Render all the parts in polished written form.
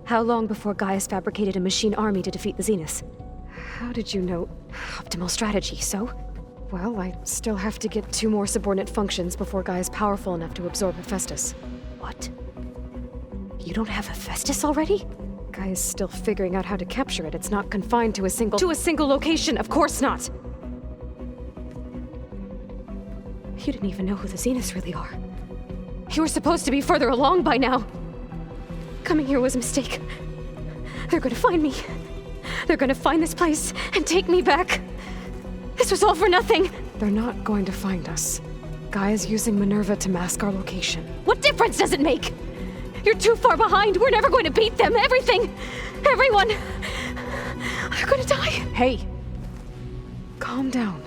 How long before Gaia's fabricated a machine army to defeat the Zeniths? How did you know? Optimal strategy, so? Well, I still have to get 2 more subordinate functions before Gaia's powerful enough to absorb Hephaestus. What? You don't have Hephaestus already? Gaia's still figuring out how to capture it. It's not confined to a single location, of course not! You didn't even know who the Zeniths really are. You were supposed to be further along by now. Coming here was a mistake. They're gonna find me. They're gonna find this place and take me back. This was all for nothing. They're not going to find us. Gaia's using Minerva to mask our location. What difference does it make? You're too far behind. We're never going to beat them. Everything, everyone, they're gonna die. Hey, calm down.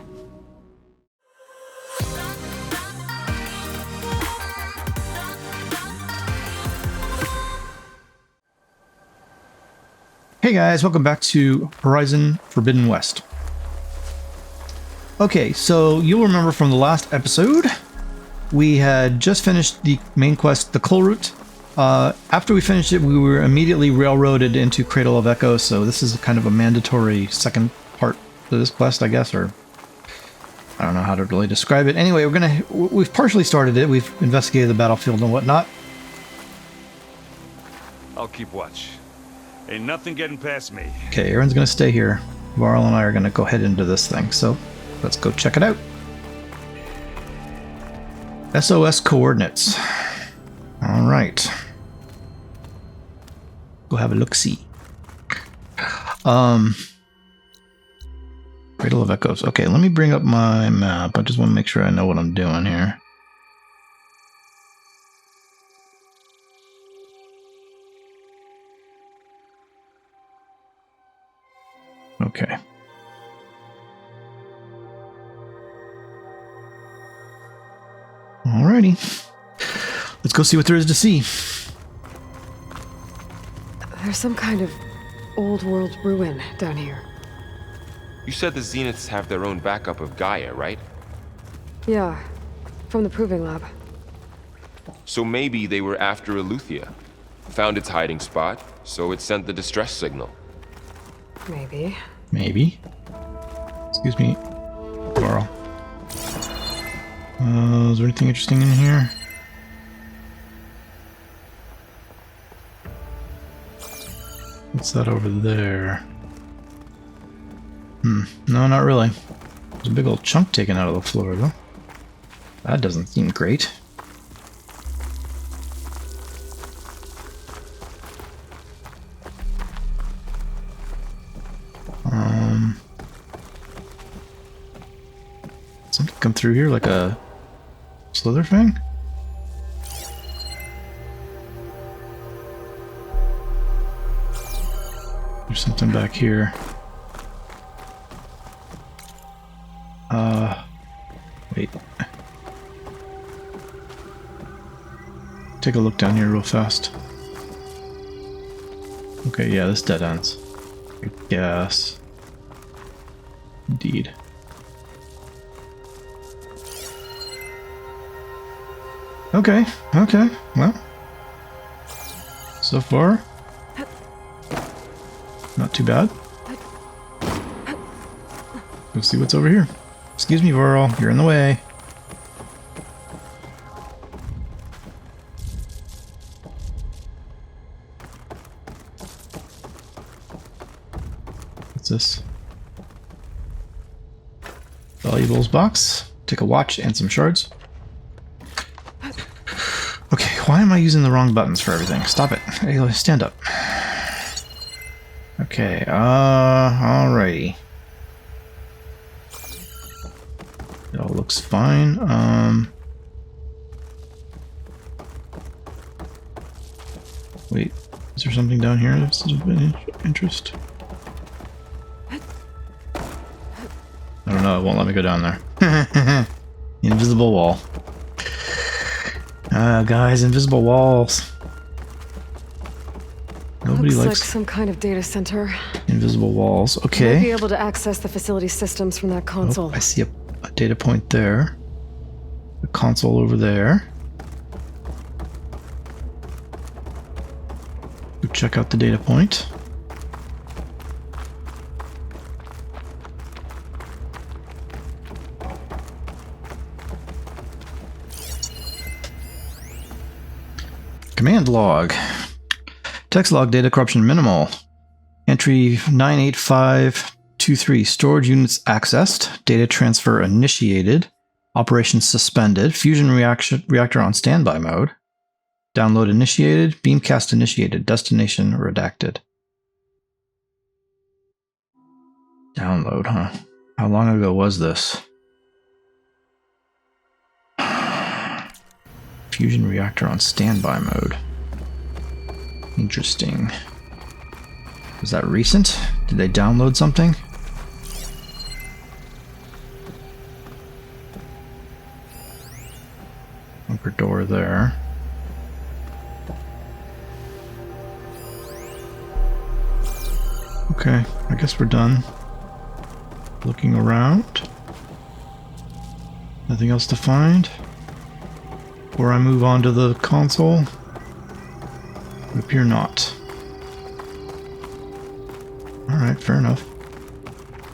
Hey guys, welcome back to Horizon Forbidden West. Okay, so you'll remember from the last episode, we had just finished the main quest, the Coal Route. After we finished it, we were immediately railroaded into Cradle of Echo, so this is kind of a mandatory second part to this quest, I guess, or I don't know how to really describe it. Anyway, we've partially started it. We've investigated the battlefield and whatnot. I'll keep watch. Ain't nothing getting past me. Okay, Aaron's gonna stay here. Varl and I are gonna go head into this thing, so let's go check it out. SOS coordinates. Alright. Go have a look-see. Cradle of Echoes. Okay, let me bring up my map. I just want to make sure I know what I'm doing here. Okay. Alrighty. Let's go see what there is to see. There's some kind of old world ruin down here. You said the Zeniths have their own backup of Gaia, right? Yeah, from the proving lab. So maybe they were after Eleuthia. Found its hiding spot, so it sent the distress signal. Maybe. Maybe. Excuse me, Varl. Is there anything interesting in here? What's that over there? No, not really. There's a big old chunk taken out of the floor, though. That doesn't seem great. Something come through here like a slither thing? There's something back here. Wait. Take a look down here real fast. Okay, yeah, this dead ends. I guess. Indeed. Okay, well. So far, not too bad. Let's see what's over here. Excuse me, Varl, you're in the way. What's this? Valuables box. Take a watch and some shards. Okay, why am I using the wrong buttons for everything? Stop it. Aloy, stand up. Okay, alrighty. It all looks fine. Wait, is there something down here that's of interest? I don't know, it won't let me go down there. Invisible wall. Guys, invisible walls. Nobody Looks like likes some kind of data center. invisible walls. Might Okay. be able to access the facility systems from that console. Oh, I see a data point there. The console over there. Go check out the data point. Command log. Text log data corruption minimal. Entry 98523. Storage units accessed. Data transfer initiated. Operation suspended. Fusion reactor on standby mode. Download initiated. Beamcast initiated. Destination redacted. Download, huh? How long ago was this? Fusion reactor on standby mode. Interesting. Was that recent? Did they download something? Bunker door there. Okay, I guess we're done. Looking around. Nothing else to find? Before I move on to the console? Would appear not. Alright, fair enough.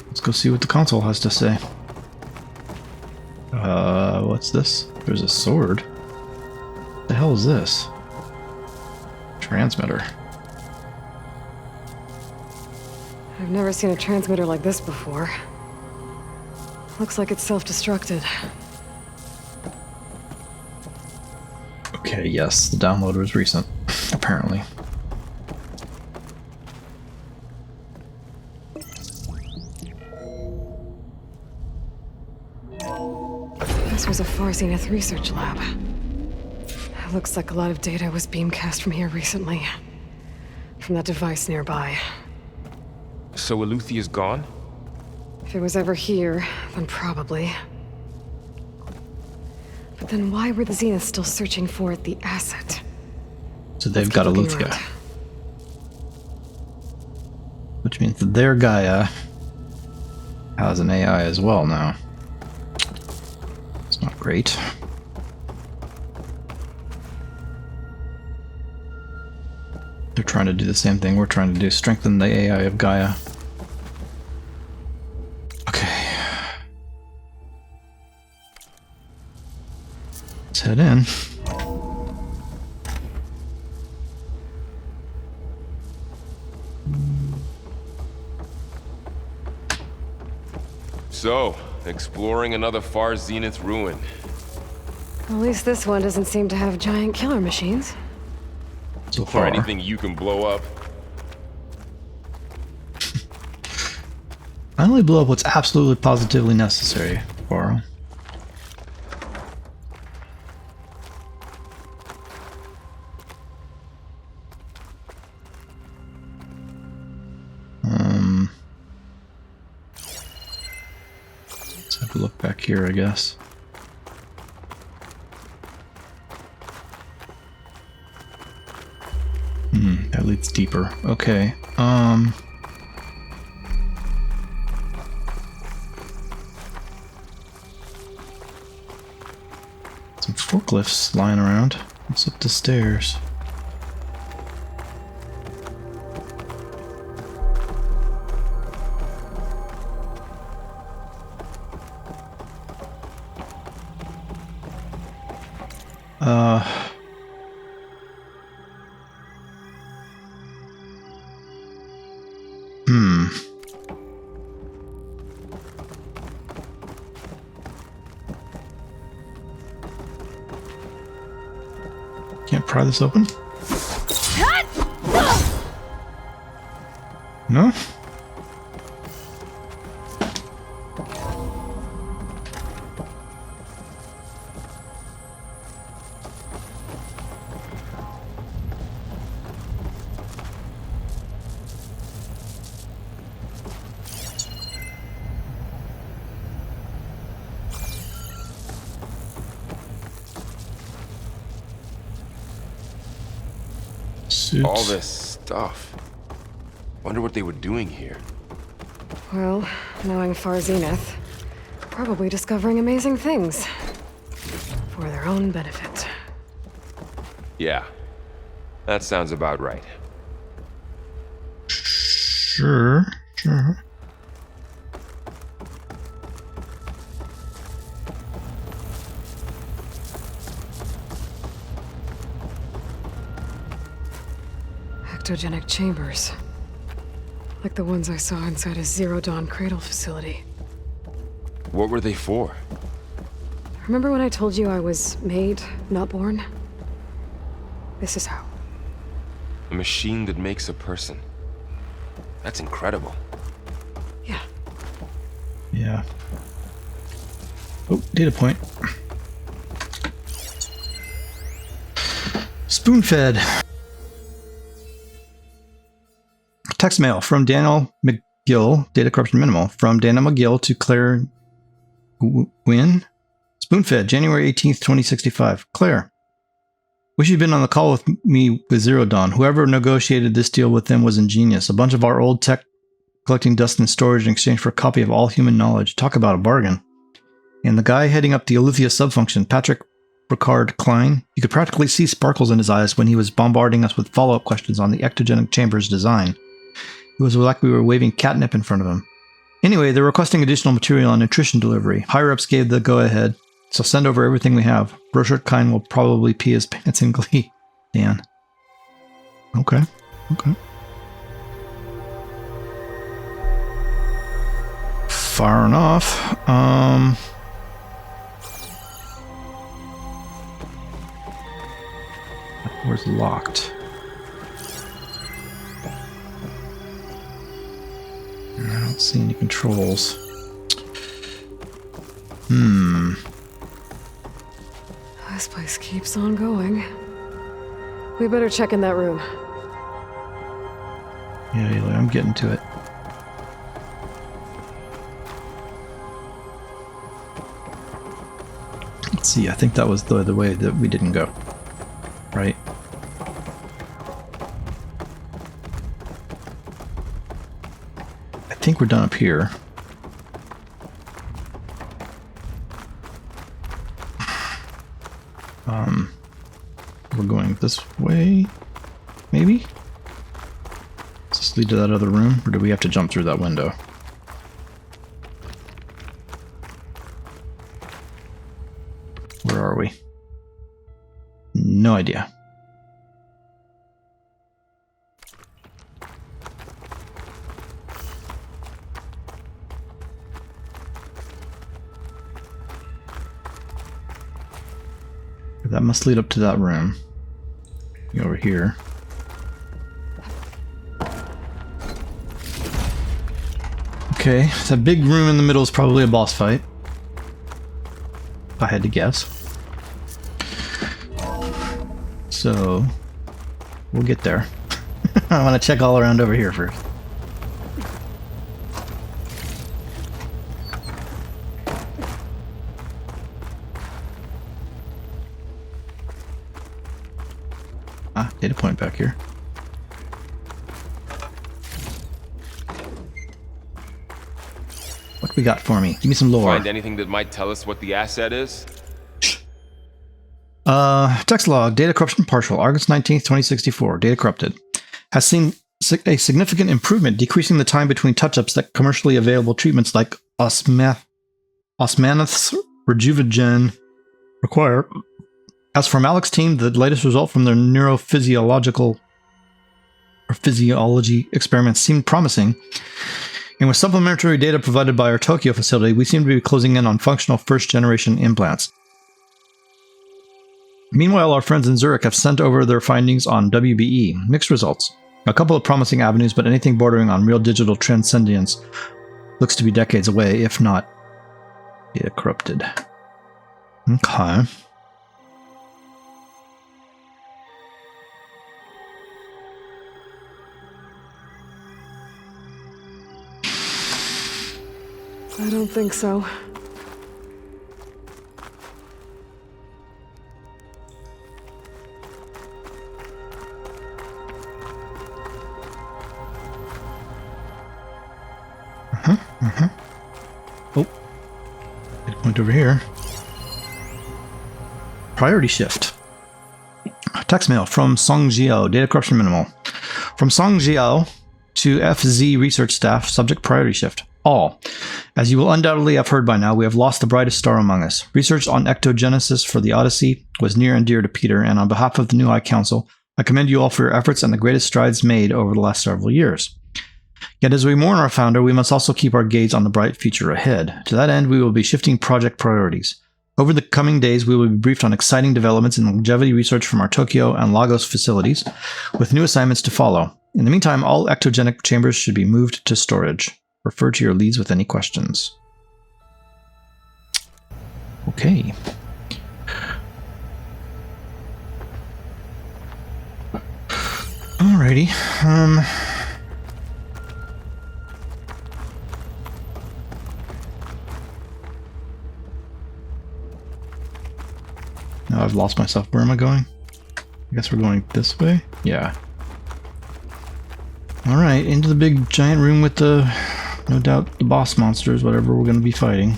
Let's go see what the console has to say. What's this? There's a sword. What the hell is this? Transmitter. I've never seen a transmitter like this before. Looks like it's self-destructed. Okay, yes, the download was recent, apparently. This was a Far Zenith research lab. Looks like a lot of data was beamcast from here recently. From that device nearby. So Aluthia's gone? If it was ever here, then probably. But then why were the Zeniths still searching for the asset? So they've got Aluthia. Which means that their Gaia has an AI as well now. It's not great. They're trying to do the same thing we're trying to do, strengthen the AI of Gaia. Okay. Let's head in. So, exploring another Far Zenith ruin. At least this one doesn't seem to have giant killer machines. So Or far. anything you can blow up. I only blow up what's absolutely positively necessary, Varl. Let's have a look back here, I guess. That leads deeper. Okay. Some forklifts lying around. What's up the stairs? Can't pry this open? No? Suits. All this stuff. Wonder what they were doing here. Well, knowing Far Zenith, probably discovering amazing things. For their own benefit. Yeah, that sounds about right. Sure. Ectogenic chambers. Like the ones I saw inside a Zero Dawn cradle facility. What were they for? Remember when I told you I was made, not born? This is how. A machine that makes a person. That's incredible. Yeah. Yeah. Oh, data point. Spoon-fed. Text mail from Daniel McGill, data corruption minimal. From Daniel McGill to Claire Gwynn. Spoon-fed, January 18th, 2065. Claire, wish you'd been on the call with me with Zero Dawn. Whoever negotiated this deal with them was ingenious. A bunch of our old tech collecting dust in storage in exchange for a copy of all human knowledge. Talk about a bargain. And the guy heading up the Aletheia subfunction, Patrick Ricard Klein, you could practically see sparkles in his eyes when he was bombarding us with follow-up questions on the ectogenic chamber's design. It was like we were waving catnip in front of him. Anyway, they're requesting additional material on nutrition delivery. Higher-ups gave the go-ahead, so send over everything we have. Broshirt Klein will probably pee his pants in glee. Dan. Okay. Far enough. Where's locked? I don't see any controls. This place keeps on going. We better check in that room. Yeah, Aloy, I'm getting to it. Let's see, I think that was the way that we didn't go. Right? I think we're done up here. We're going this way, maybe? Does this lead to that other room, or do we have to jump through that window? Where are we? No idea. That must lead up to that room. Go over here. Okay, that big room in the middle is probably a boss fight. If I had to guess. So, we'll get there. I want to check all around over here first. Data point back here. What we got for me? Give me some lore. Find anything that might tell us what the asset is? Text log, data corruption partial, August 19th, 2064. Data corrupted. Has seen a significant improvement, decreasing the time between touch-ups that commercially available treatments like Osmanthus Rejuvigen require. As for Malik's team, the latest result from their neurophysiological or physiology experiments seemed promising. And with supplementary data provided by our Tokyo facility, we seem to be closing in on functional first-generation implants. Meanwhile, our friends in Zurich have sent over their findings on WBE. Mixed results. A couple of promising avenues, but anything bordering on real digital transcendence looks to be decades away, if not data corrupted. Okay. I don't think so. Oh. Data point over here. Priority shift. Text mail from Song Jiao, data corruption minimal. From Song Jiao to FZ research staff, subject priority shift. All. As you will undoubtedly have heard by now, we have lost the brightest star among us. Research on ectogenesis for the Odyssey was near and dear to Peter, and on behalf of the New High Council, I commend you all for your efforts and the greatest strides made over the last several years. Yet as we mourn our founder, we must also keep our gaze on the bright future ahead. To that end, we will be shifting project priorities. Over the coming days, we will be briefed on exciting developments in longevity research from our Tokyo and Lagos facilities, with new assignments to follow. In the meantime, all ectogenic chambers should be moved to storage. Refer to your leads with any questions. Okay. Alrighty. Now I've lost myself. Where am I going? I guess we're going this way? Yeah. Alright, into the big giant room with the, no doubt, the boss monsters, whatever we're going to be fighting.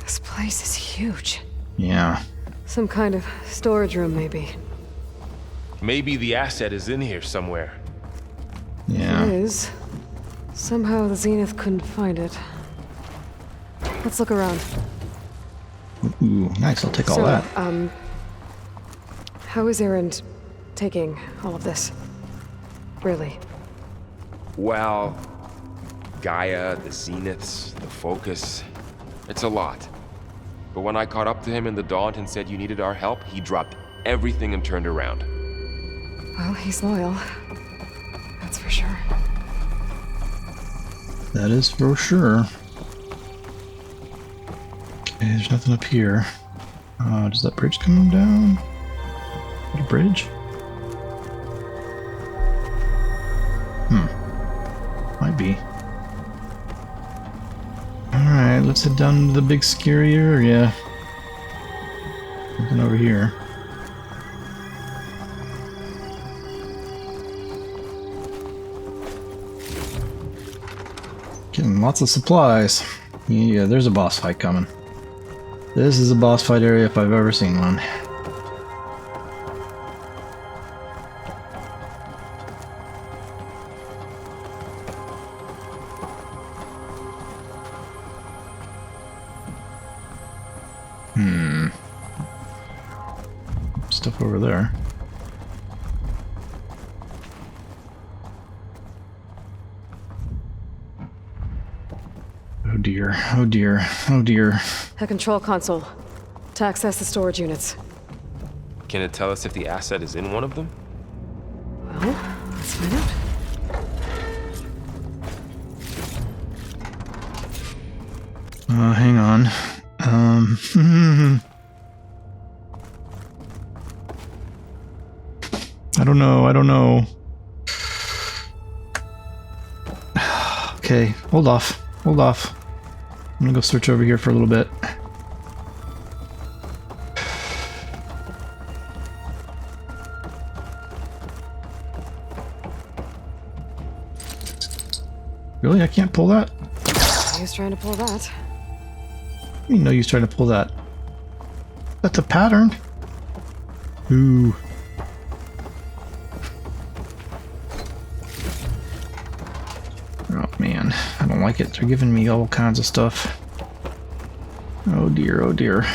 This place is huge. Yeah. Some kind of storage room, maybe. Maybe the asset is in here somewhere. Yeah. It is. Somehow the Zenith couldn't find it. Let's look around. Ooh, nice. I'll take all that. How is Erend taking all of this? Really? Well, Gaia, the Zeniths, the Focus. It's a lot. But when I caught up to him in the Daunt and said you needed our help, he dropped everything and turned around. Well, he's loyal. That's for sure. That is for sure. Okay, there's nothing up here. Does that bridge come down? Is it a bridge? Might be. Alright, let's head down to the big scary area. Nothing over here. Getting lots of supplies. Yeah, there's a boss fight coming. This is a boss fight area if I've ever seen one. Stuff over there. Oh dear, oh dear, oh dear. A control console. To access the storage units. Can it tell us if the asset is in one of them? Well, let's find out. Hang on. I don't know. Okay, hold off. I'm gonna go search over here for a little bit. Really? I can't pull that? He was trying to pull that. You know he's trying to pull that. That's a pattern. Ooh. Oh man, I don't like it. They're giving me all kinds of stuff. Oh dear, oh dear.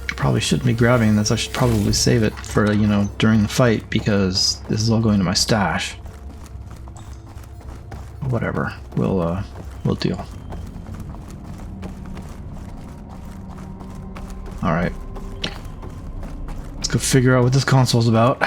Probably shouldn't be grabbing this. I should probably save it for, you know, during the fight, because this is all going to my stash. Whatever. We'll deal. Alright. Let's go figure out what this console's about.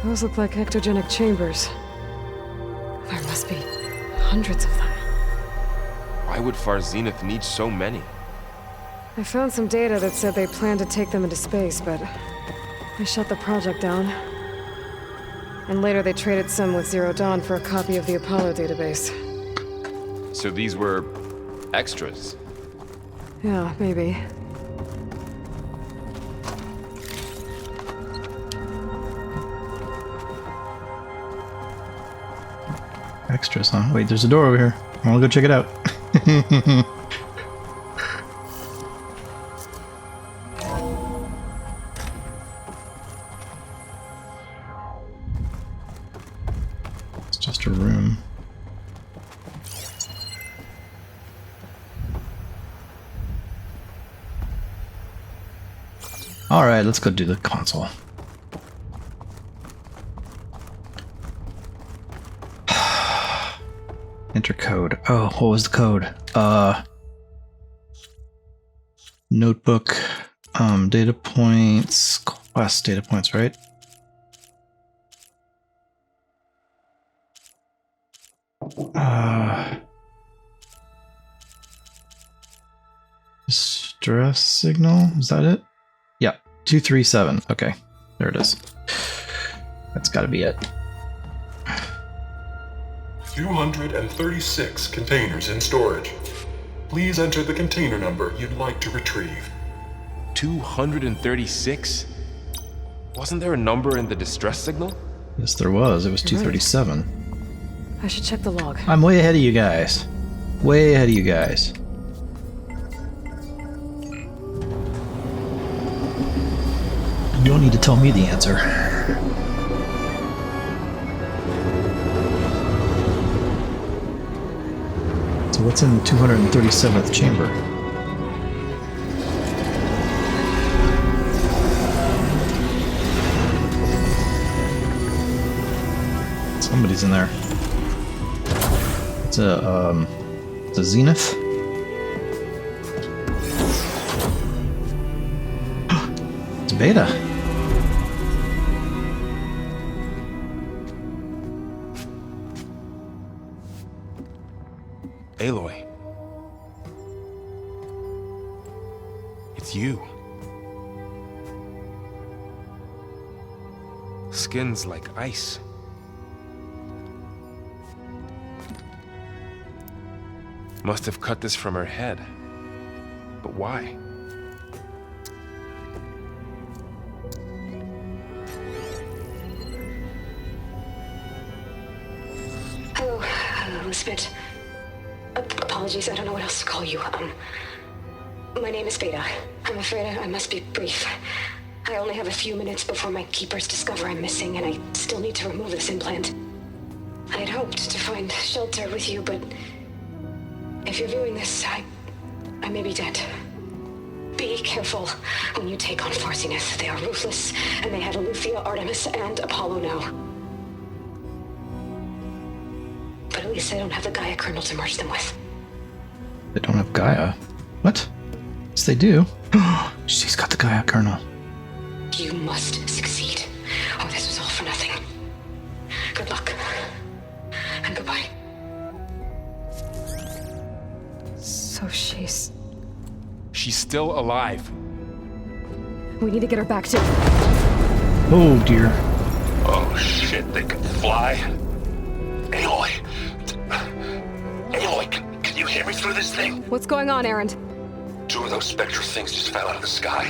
Those look like ectogenic chambers. There must be hundreds of them. Why would Far Zenith need so many? I found some data that said they planned to take them into space, but they shut the project down. And later they traded some with Zero Dawn for a copy of the Apollo database. So these were extras. Yeah, maybe. Extras, huh? Wait, there's a door over here. I want to go check it out. It's just a room. Alright, let's go do the console. Enter code. Oh, what was the code? Notebook, data points, quest data points, right? Distress signal, is that it? Yeah, 237. Okay, there it is. That's gotta be it. 236 containers in storage. Please enter the container number you'd like to retrieve. 236? Wasn't there a number in the distress signal? Yes, there was. It was 237. I should check the log. I'm way ahead of you guys. Way ahead of you guys. You don't need to tell me the answer. So what's in the 237th chamber? Somebody's in there. It's a zenith. It's Beta. Aloy. It's you. Skin's like ice. Must have cut this from her head. But why? Hello, Spit. Apologies, I don't know what else to call you. My name is Beta. I'm afraid I must be brief. I only have a few minutes before my keepers discover I'm missing, and I still need to remove this implant. I had hoped to find shelter with you, but if you're viewing this, I may be dead. Be careful when you take on Far Zenith. They are ruthless, and they have Aletheia, Artemis, and Apollo now. But at least they don't have the Gaia kernel to merge them with. They don't have Gaia. What? Yes, they do. She's got the Gaia kernel. You must succeed, or this was all for nothing. Good luck. And goodbye. So she's... She's still alive. We need to get her back to... Oh dear. Oh shit, they can fly? Aloy! Aloy, can you hear me through this thing? What's going on, Erend? Two of those Specter things just fell out of the sky.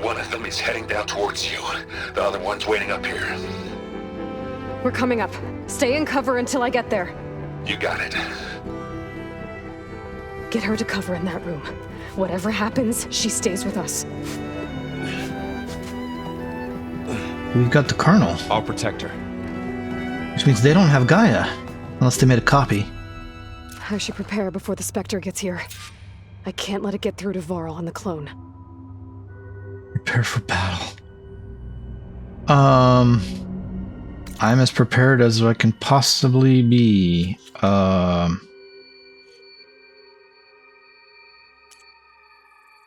One of them is heading down towards you. The other one's waiting up here. We're coming up. Stay in cover until I get there. You got it. Get her to cover in that room. Whatever happens, she stays with us. We've got the kernel, I'll protect her. which means they don't have Gaia, unless they made a copy. I should prepare before the Specter gets here. I can't let it get through to Varl and the clone. Prepare for battle. I'm as prepared as I can possibly be.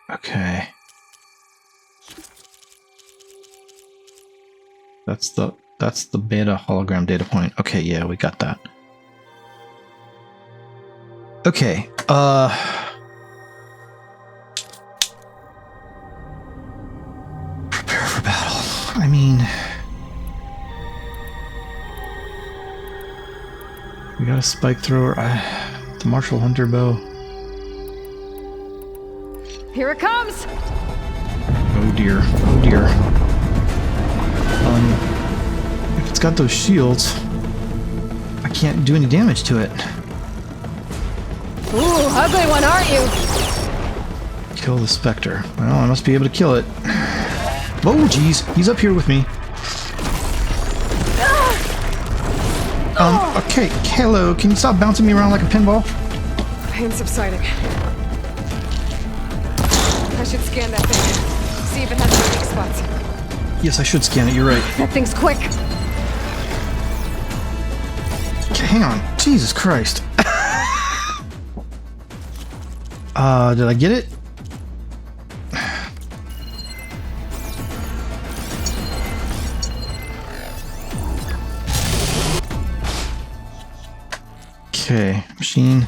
Okay. That's the beta hologram data point. Okay, yeah, we got that. Okay, prepare for battle. I mean, We got a spike thrower. The Marshall Hunter bow. Here it comes! Oh dear. Oh dear. If it's got those shields, I can't do any damage to it. Ooh, ugly one, aren't you? Kill the Specter. Well, I must be able to kill it. Oh, jeez. He's up here with me. Okay. Hello. Can you stop bouncing me around like a pinball? Pain subsiding. I should scan that thing. See if it has any weak spots. Yes, I should scan it. You're right. That thing's quick. Okay, hang on. Jesus Christ. Did I get it? Okay, machine.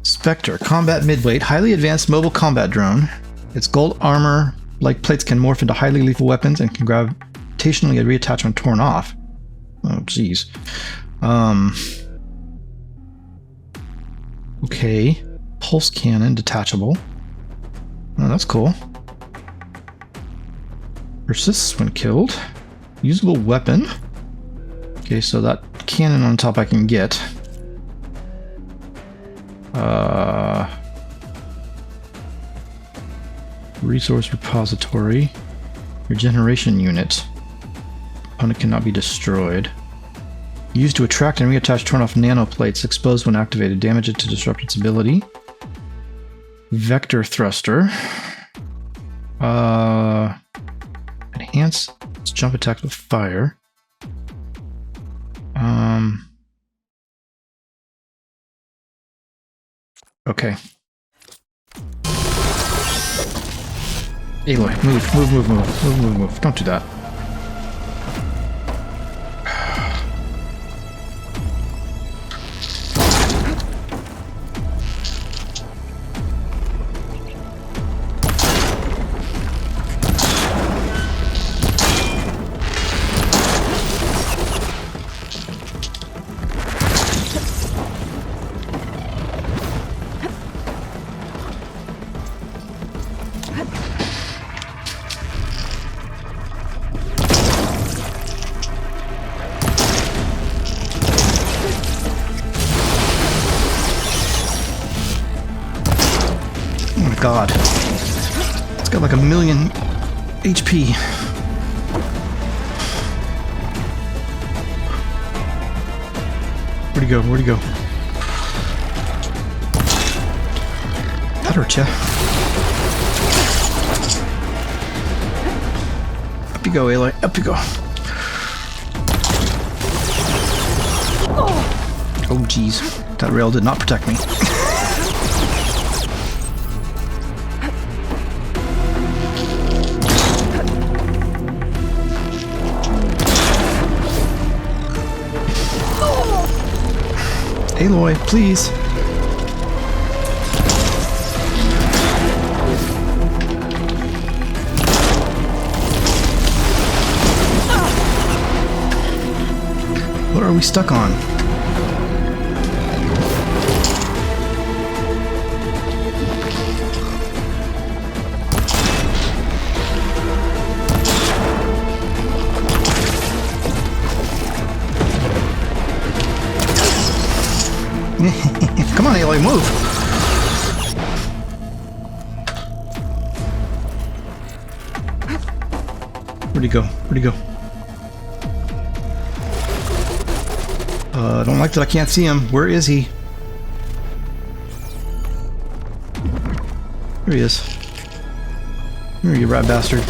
Specter, combat midweight, highly advanced mobile combat drone. Its gold armor like plates can morph into highly lethal weapons and can gravitationally reattach when torn off. Oh, jeez. Okay. Pulse cannon, detachable. Oh, that's cool. Persists when killed. Usable weapon. Okay, so that cannon on top I can get. Resource repository. Regeneration unit. Opponent cannot be destroyed. Used to attract and reattach torn off nanoplates. Exposed when activated. Damage it to disrupt its ability. Vector thruster. Enhance its jump attack with fire. Okay. Aloy, move. Don't do that. God. It's got like 1,000,000 HP. Where'd he go? Where'd he go? That hurt ya. Up you go, Aloy. Up you go. Oh, jeez. That rail did not protect me. Aloy, please. What are we stuck on? Come on, Aloy, move! Where'd he go? Where'd he go? I don't like that I can't see him. Where is he? There he is. Here you rat bastard.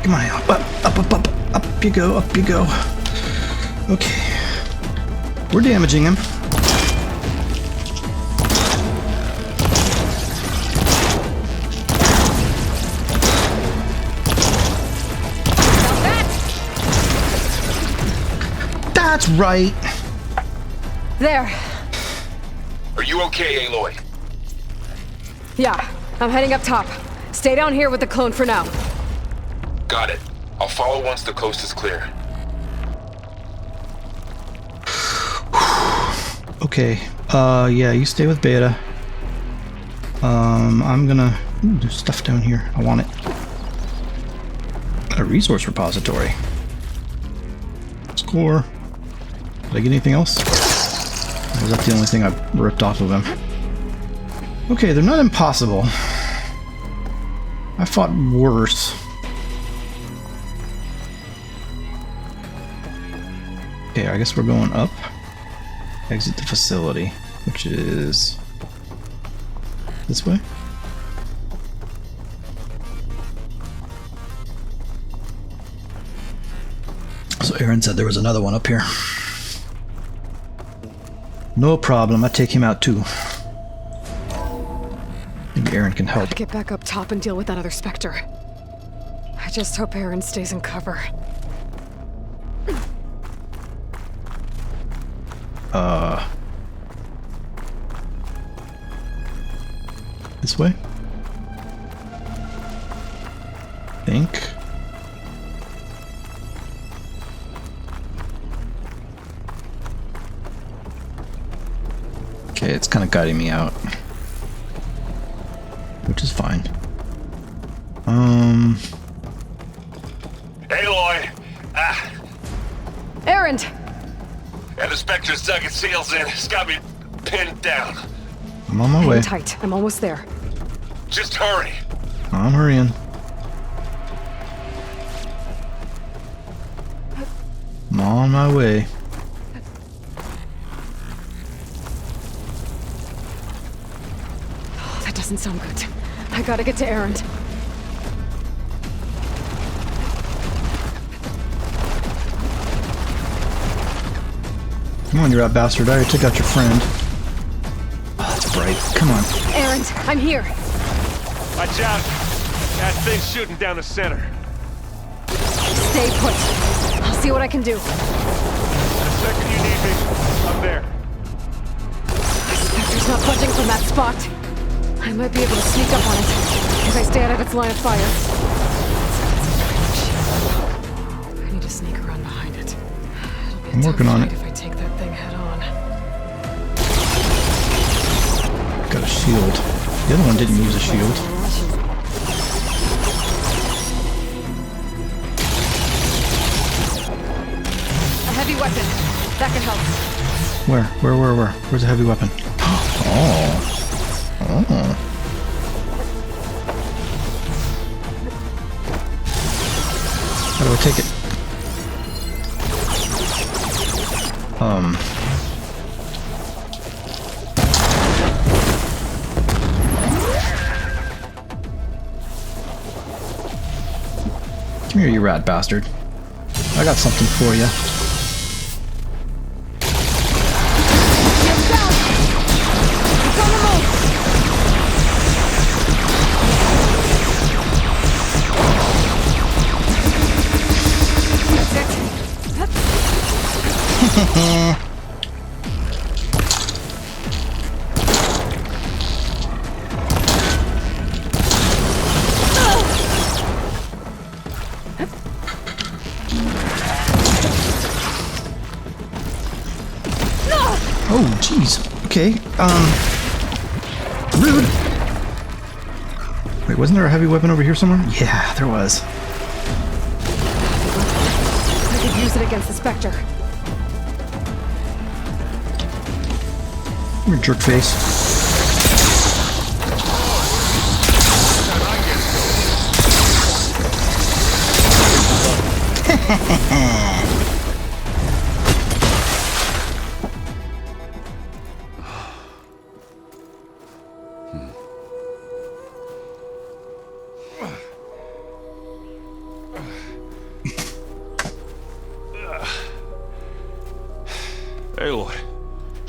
Come on, up. Up you go, up you go. Okay. We're damaging him. That's right. There. Are you okay, Aloy? Yeah, I'm heading up top. Stay down here with the clone for now. Got it. I'll follow once the coast is clear. Okay. Yeah, you stay with Beta. I'm gonna... Ooh, there's stuff down here. I want it. A resource repository. Score. Did I get anything else? Or was that the only thing I ripped off of him? Okay, they're not impossible. I fought worse. Okay, I guess we're going up. Exit the facility, which is this way. So Aaron said there was another one up here. No problem, I take him out too. Maybe Aaron can help. Get back up top and deal with that other Specter. I just hope Aaron stays in cover. This way? Think. Okay, it's kind of guiding me out. Which is fine. Aloy! Aaron! And the Specters dug its heels in. It's got me pinned down. I'm on my way. Hang tight. I'm almost there. Just hurry. I'm hurrying. I'm on my way. Oh, that doesn't sound good. I gotta get to Aaron. Come on, you rat bastard. I already took out your friend. Oh, that's bright. Come on. Aaron, I'm here. Watch out! That thing's shooting down the center. Stay put. I'll see what I can do. The second you need me, I'm there. Specter's not budging from that spot. I might be able to sneak up on it if I stay out of its line of fire. I need to sneak around behind it. It'll be a I'm working tough on fight it. if I take that thing head on. Got a shield. The other one didn't use a shield. A heavy weapon. That can help. Where? Where's the heavy weapon? Oh. Oh. How do I take it? Come here, you rat bastard. I got something for you. Oh, jeez. Okay. Rude. Wait, wasn't there a heavy weapon over here somewhere? Yeah, there was. I could use it against the Specter. Come here, jerk face.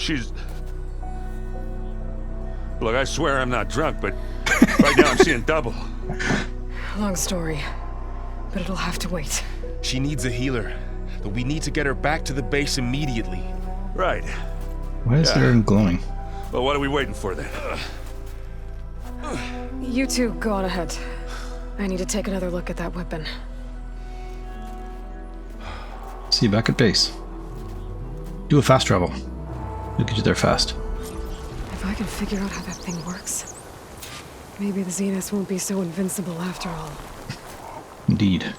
She's... Look, I swear I'm not drunk, but right now I'm seeing double. Long story, but it'll have to wait. She needs a healer, but we need to get her back to the base immediately. Right. Why is there glowing? Well, what are we waiting for then? You two go on ahead. I need to take another look at that weapon. See you back at base. Do a fast travel. We'll get you there fast. If I can figure out how that thing works, maybe the Zeniths won't be so invincible after all. Indeed.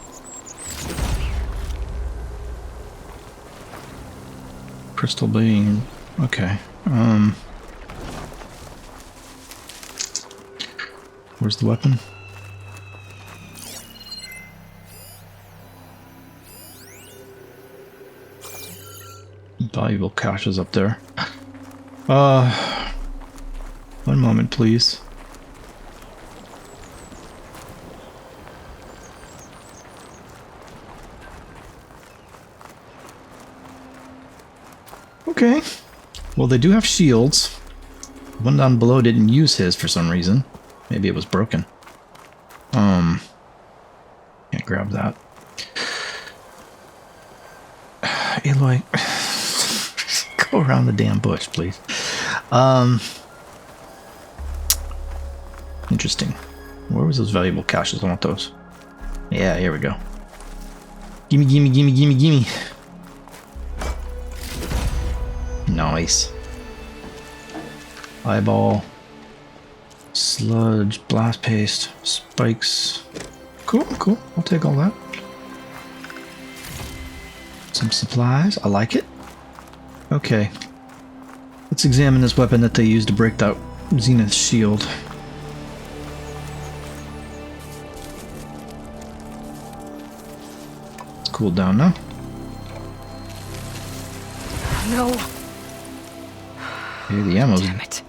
Crystal being okay. Where's the weapon? Valuable caches up there. One moment, please. Okay. Well, they do have shields. The one down below didn't use his for some reason. Maybe it was broken. Can't grab that. Aloy, go around the damn bush, please. Interesting. Where was those valuable caches? I want those. Yeah, here we go. Gimme, gimme, gimme, gimme, gimme. Nice. Eyeball. Sludge, blast paste, spikes. Cool, cool. I'll take all that. Some supplies. I like it. Okay. Let's examine this weapon that they used to break that Zenith shield. It's cooled down now. No. Okay, the ammo's Damn it.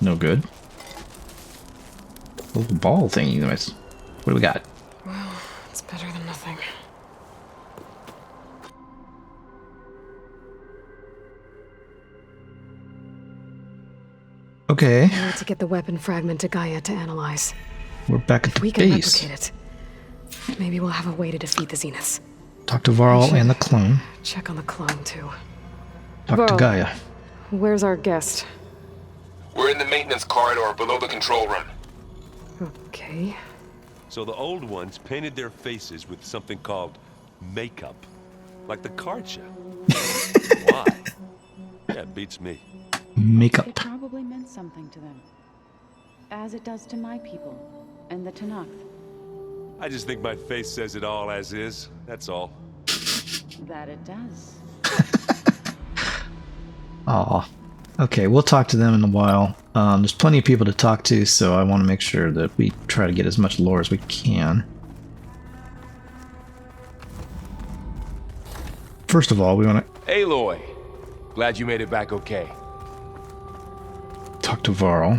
no good. Little ball thingy, guys. What do we got? Well, it's better than nothing. Okay, I need to get the weapon fragment to Gaia to analyze. we're back at If the we can base. replicate it, maybe we'll have a way to defeat the Zeniths. Talk to Varl and the clone. Check on the clone, too. Talk to Varl. Gaia. Where's our guest? We're in the maintenance corridor below the control room. Okay. So the old ones painted their faces with something called makeup. Like the card show. Why? Yeah, it beats me. Makeup. It probably meant something to them. As it does to my people, and the Tanakh. I just think my face says it all as is. That's all. That it does. Aw. Okay, we'll talk to them in a while. There's plenty of people to talk to, so I want to make sure that we try to get as much lore as we can. First of all, we want to Aloy, glad you made it back okay. talk to Varl.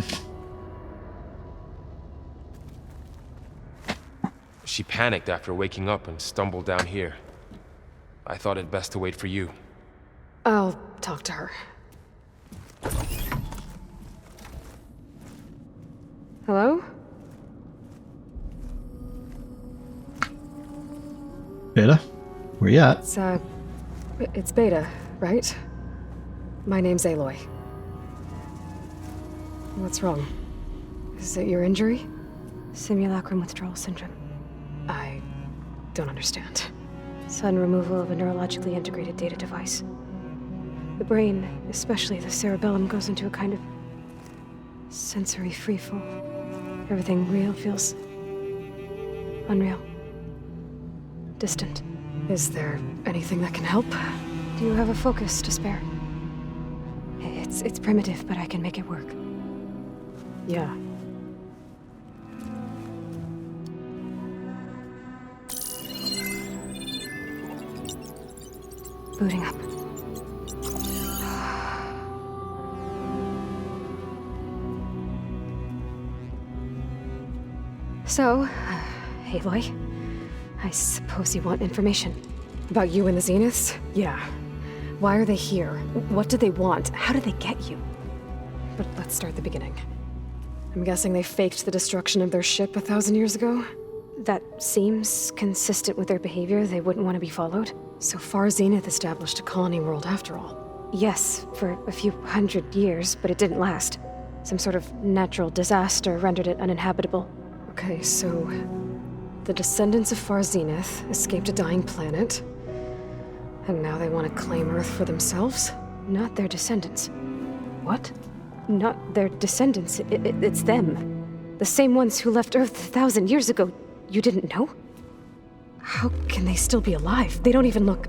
She panicked after waking up and stumbled down here. I thought it best to wait for you. I'll talk to her. Hello? Beta? Where you at? It's Beta, right? My name's Aloy. What's wrong? Is it your injury? Simulacrum withdrawal syndrome. I don't understand. Sudden removal of a neurologically integrated data device. The brain, especially the cerebellum, goes into a kind of sensory freefall. Everything real feels unreal. Distant. Is there anything that can help? Do you have a focus to spare? It's primitive, but I can make it work. Yeah. Booting up. So, Aloy, I suppose you want information. About you and the Zeniths? Yeah. Why are they here? What do they want? How did they get you? But let's start at the beginning. I'm guessing they faked the destruction of their ship 1,000 years ago? That seems consistent with their behavior. They wouldn't want to be followed. So Far Zenith established a colony world after all. Yes, for a few hundred years, but it didn't last. Some sort of natural disaster rendered it uninhabitable. Okay, so the descendants of Far Zenith escaped a dying planet, and now they want to claim Earth for themselves? Not their descendants. What? Not their descendants. It's them. The same ones who left Earth 1,000 years ago. You didn't know? How can they still be alive? They don't even look...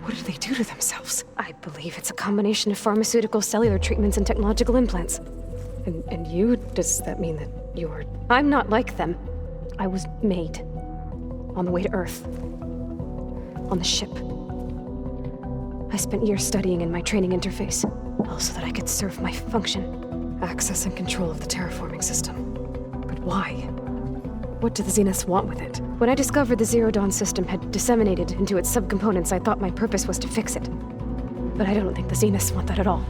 What did they do to themselves? I believe it's a combination of pharmaceutical, cellular treatments, and technological implants. And you? Does that mean that you're... I'm not like them. I was made. On the way to Earth. On the ship. I spent years studying in my training interface, all so that I could serve my function. Access and control of the terraforming system. But why? What do the Zeniths want with it? When I discovered the Zero Dawn system had disseminated into its subcomponents, I thought my purpose was to fix it. But I don't think the Zeniths want that at all.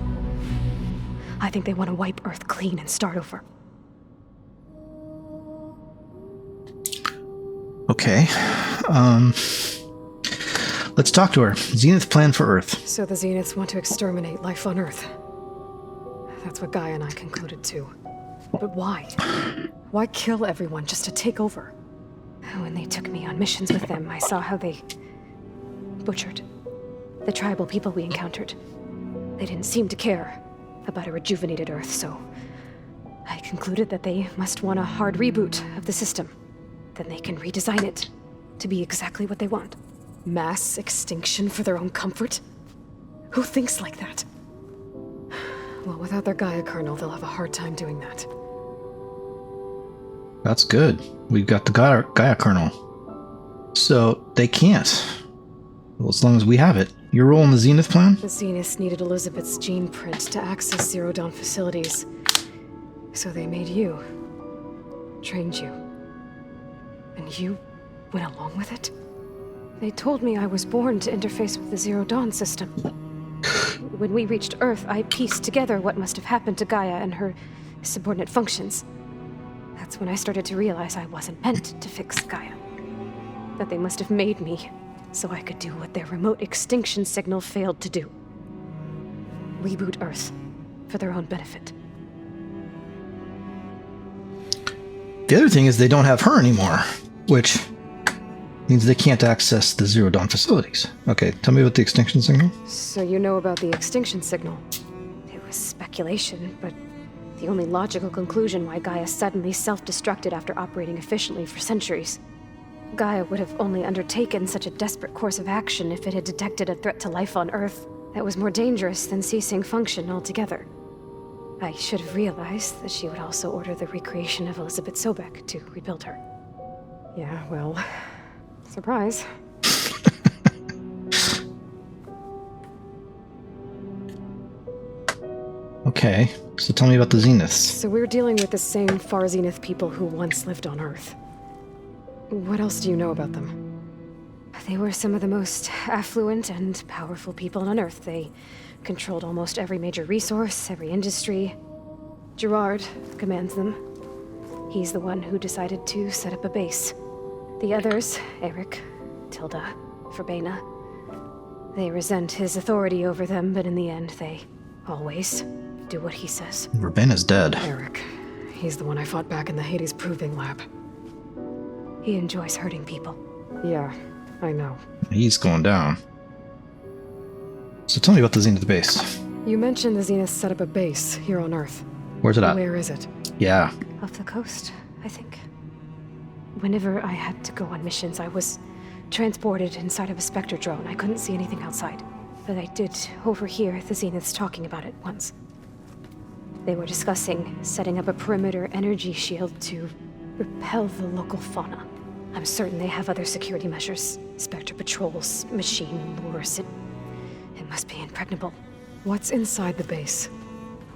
I think they want to wipe Earth clean and start over. Okay. Let's talk to her. Zenith plan for Earth. So the Zeniths want to exterminate life on Earth. That's what Gaia and I concluded too. But why? Why kill everyone just to take over? When they took me on missions with them, I saw how they butchered the tribal people we encountered. They didn't seem to care about a rejuvenated Earth, so I concluded that they must want a hard reboot of the system. Then they can redesign it to be exactly what they want. Mass extinction for their own comfort? Who thinks like that? Well, without their Gaia kernel, they'll have a hard time doing that. That's good. We've got the Gaia kernel. So they can't. Well, as long as we have it. Your role in the Zenith plan? The Zeniths needed Elizabeth's gene print to access Zero Dawn facilities. So they made you. Trained you. And you went along with it? They told me I was born to interface with the Zero Dawn system. When we reached Earth, I pieced together what must have happened to Gaia and her subordinate functions. That's when I started to realize I wasn't meant to fix Gaia. That they must have made me so I could do what their remote extinction signal failed to do. Reboot Earth for their own benefit. The other thing is they don't have her anymore, which means they can't access the Zero Dawn facilities. Okay, tell me about the extinction signal. So you know about the extinction signal? It was speculation, but the only logical conclusion why Gaia suddenly self-destructed after operating efficiently for centuries. Gaia would have only undertaken such a desperate course of action if it had detected a threat to life on Earth that was more dangerous than ceasing function altogether. I should have realized that she would also order the recreation of Elizabeth Sobek to rebuild her. Yeah, well, surprise. Okay, so tell me about the Zeniths. So we're dealing with the same Far Zenith people who once lived on Earth. What else do you know about them? They were some of the most affluent and powerful people on Earth. They controlled almost every major resource, every industry. Gerard commands them. He's the one who decided to set up a base. The others, Eric, Tilda, Verbena, they resent his authority over them, but in the end, they always do what he says. Verbena's dead. Eric. He's the one I fought back in the Hades Proving Lab. He enjoys hurting people. Yeah, I know. He's going down. So tell me about the Zenith base. You mentioned the Zenith set up a base here on Earth. Where's it at? Where is it? Yeah. Off the coast, I think. Whenever I had to go on missions, I was transported inside of a Specter drone. I couldn't see anything outside. But I did overhear the Zeniths talking about it once. They were discussing setting up a perimeter energy shield to repel the local fauna. I'm certain they have other security measures. Spectre patrols, machine lures. It must be impregnable. What's inside the base?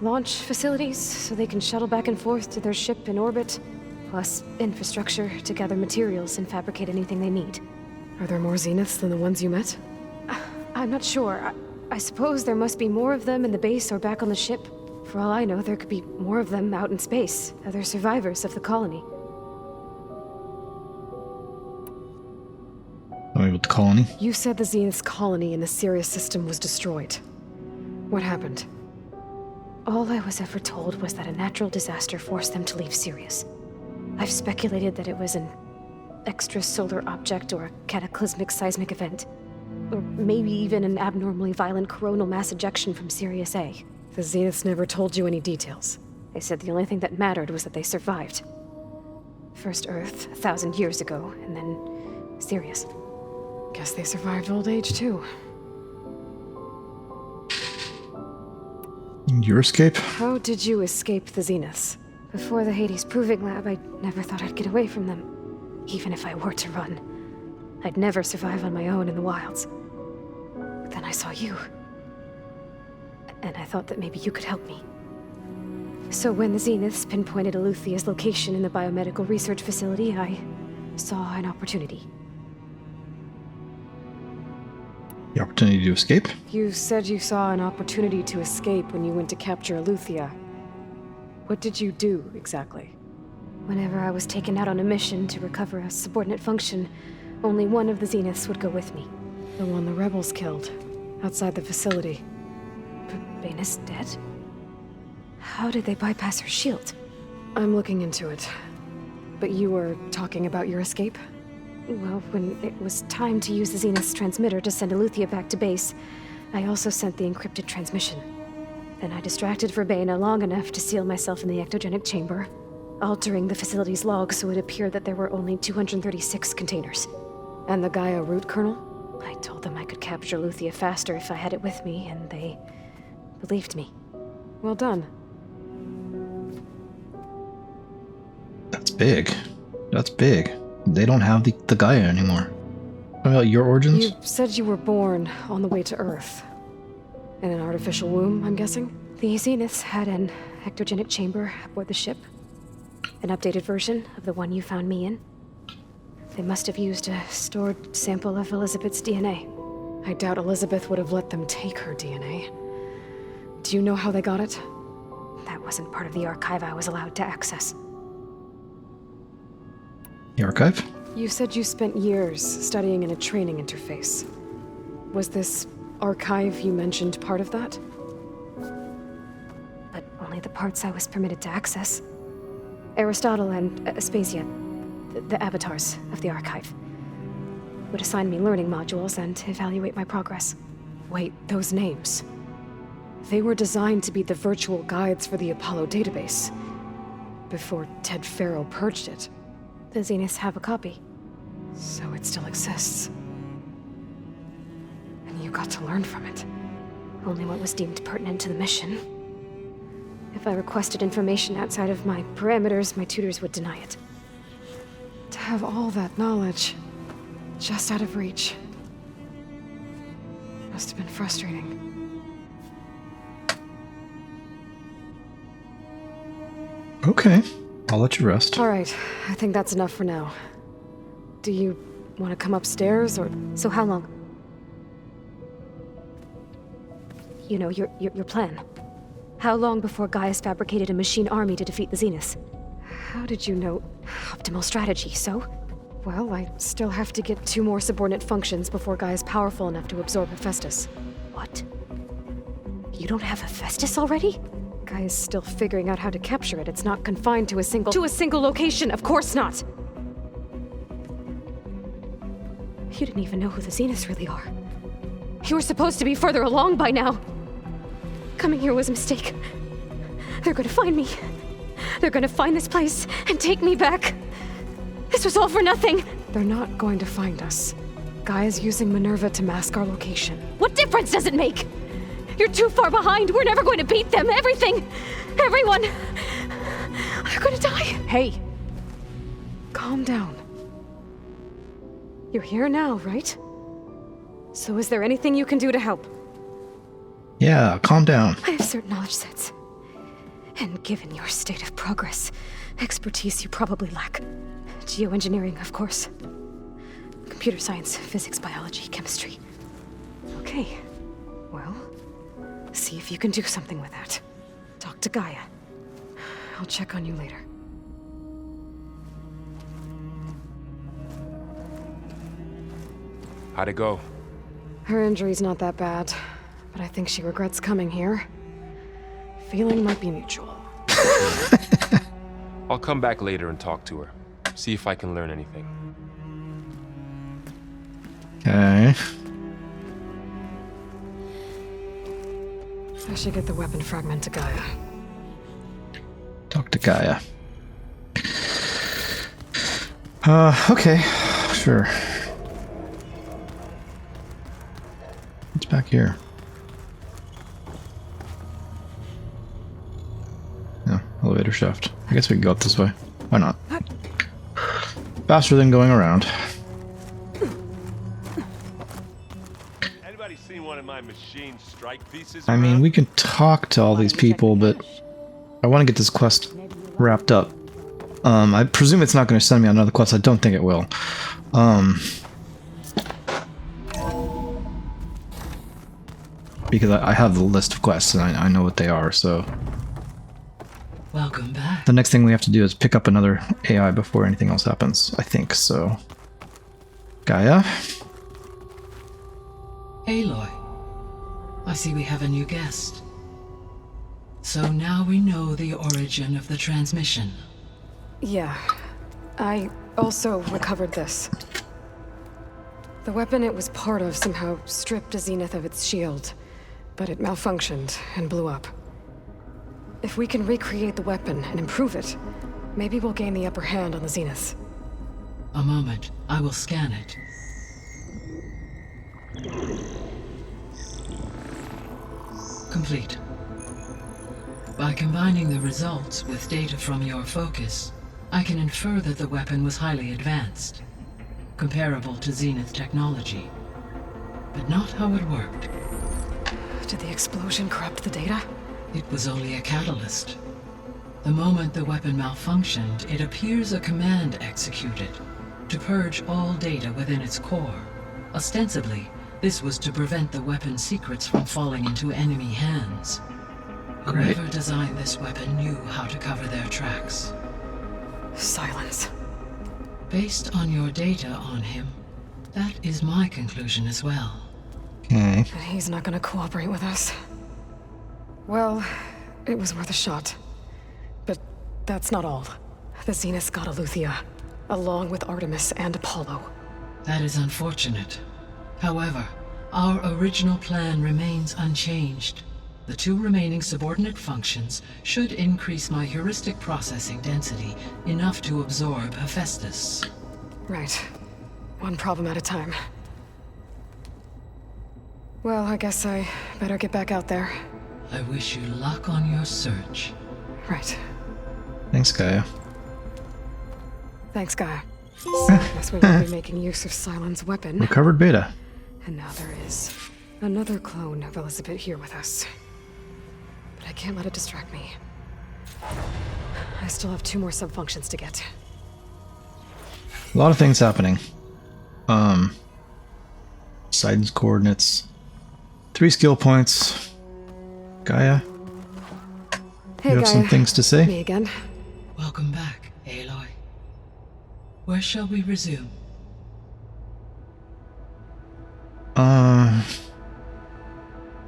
Launch facilities, so they can shuttle back and forth to their ship in orbit. Plus infrastructure to gather materials and fabricate anything they need. Are there more Zeniths than the ones you met? I'm not sure. I suppose there must be more of them in the base or back on the ship. For all I know, there could be more of them out in space, other survivors of the colony. Tell me about the colony. You said the Zenith's colony in the Sirius system was destroyed. What happened? All I was ever told was that a natural disaster forced them to leave Sirius. I've speculated that it was an extrasolar object or a cataclysmic seismic event. Or maybe even an abnormally violent coronal mass ejection from Sirius A. The Zeniths never told you any details. They said the only thing that mattered was that they survived. First Earth, 1,000 years ago, and then Sirius. Guess they survived old age, too. Your escape? How did you escape the Zeniths? Before the Hades Proving Lab, I never thought I'd get away from them. Even if I were to run. I'd never survive on my own in the wilds. But then I saw you. And I thought that maybe you could help me. So when the Zeniths pinpointed Aluthia's location in the biomedical research facility, I saw an opportunity. The opportunity to escape? You said you saw an opportunity to escape when you went to capture Aluthia. What did you do, exactly? Whenever I was taken out on a mission to recover a subordinate function, only one of the Zeniths would go with me. The one the rebels killed, outside the facility. But Baina's dead? How did they bypass her shield? I'm looking into it. But you were talking about your escape? Well, when it was time to use the Zenith's transmitter to send Aluthia back to base, I also sent the encrypted transmission. Then I distracted Verbena long enough to seal myself in the ectogenic chamber, altering the facility's log so it appeared that there were only 236 containers. And the Gaia root kernel? I told them I could capture Aluthia faster if I had it with me, and they believed me. Well done. That's big. That's big. They don't have the Gaia anymore. Tell me about your origins? You said you were born on the way to Earth. In an artificial womb, I'm guessing? The Zeniths had an ectogenic chamber aboard the ship. An updated version of the one you found me in. They must have used a stored sample of Elizabeth's DNA. I doubt Elizabeth would have let them take her DNA. Do you know how they got it? That wasn't part of the archive I was allowed to access. The archive? You said you spent years studying in a training interface. Was this archive you mentioned part of that? But only the parts I was permitted to access. Aristotle and Aspasia, the avatars of the archive, would assign me learning modules and evaluate my progress. Wait, those names. They were designed to be the virtual guides for the Apollo database, before Ted Farrow purged it. The Zeniths have a copy, so it still exists. And you got to learn from it. Only what was deemed pertinent to the mission. If I requested information outside of my parameters, my tutors would deny it. To have all that knowledge, just out of reach, must have been frustrating. Okay. I'll let you rest. All right, I think that's enough for now. Do you want to come upstairs, or... So how long? You know, your plan. How long before Gaia's fabricated a machine army to defeat the Zeniths? How did you know? Optimal strategy, so? Well, I still have to get 2 more subordinate functions before Gaia's powerful enough to absorb Hephaestus. What? You don't have Hephaestus already? Gaia's still figuring out how to capture it. It's not confined to a single... To a single location, of course not! You didn't even know who the Zeniths really are. You were supposed to be further along by now. Coming here was a mistake. They're gonna find me. They're gonna find this place and take me back. This was all for nothing. They're not going to find us. Gaia's using Minerva to mask our location. What difference does it make? You're too far behind. We're never going to beat them. Everything. Everyone. They're gonna die. Hey. Calm down. You're here now, right? So is there anything you can do to help? Yeah, calm down. I have certain knowledge sets. And given your state of progress, expertise you probably lack. Geoengineering, of course. Computer science, physics, biology, chemistry. Okay. Well, see if you can do something with that. Talk to Gaia. I'll check on you later. How'd it go? Her injury's not that bad, but I think she regrets coming here. Feeling might be mutual. I'll come back later and talk to her. See if I can learn anything. Okay. I should get the weapon fragment to Gaia. Talk to Gaia. Okay. Sure. What's back here? No, elevator shaft. I guess we can go up this way. Why not? Faster than going around. Anybody seen one of my machine strike pieces? I mean, around? we can talk to all these people, but I want to get this quest wrapped up. I presume it's not going to send me on another quest. I don't think it will. Because I have the list of quests and I know what they are, so... Welcome back. The next thing we have to do is pick up another AI before anything else happens, I think, so... Gaia? Aloy, I see we have a new guest. So now we know the origin of the transmission. Yeah. I also recovered this. The weapon it was part of somehow stripped a Zenith of its shield, but it malfunctioned and blew up. If we can recreate the weapon and improve it, maybe we'll gain the upper hand on the Zeniths. A moment, I will scan it. Complete. By combining the results with data from your focus, I can infer that the weapon was highly advanced, comparable to Zenith technology, but not how it worked. Did the explosion corrupt the data? It was only a catalyst. The moment the weapon malfunctioned, it appears a command executed to purge all data within its core. Ostensibly, this was to prevent the weapon's secrets from falling into enemy hands. Whoever designed this weapon knew how to cover their tracks. Silence. Based on your data on him, that is my conclusion as well. Okay. And he's not gonna cooperate with us. Well, it was worth a shot. But that's not all. The Zeniths got Aletheia, along with Artemis and Apollo. That is unfortunate. However, our original plan remains unchanged. The 2 remaining subordinate functions should increase my heuristic processing density enough to absorb Hephaestus. Right. One problem at a time. Well, I guess I better get back out there. I wish you luck on your search. Right. Thanks, Gaia. Thanks, Gaia. So I guess we won't be making use of Cylon's weapon. Recovered Beta. And now there is another clone of Elizabeth here with us. But I can't let it distract me. I still have 2 more subfunctions to get. A lot of things happening. Poseidon's coordinates. 3 skill points. Gaia, Hey, you have Gaia. some things to say? Me again. Welcome back, Aloy. Where shall we resume?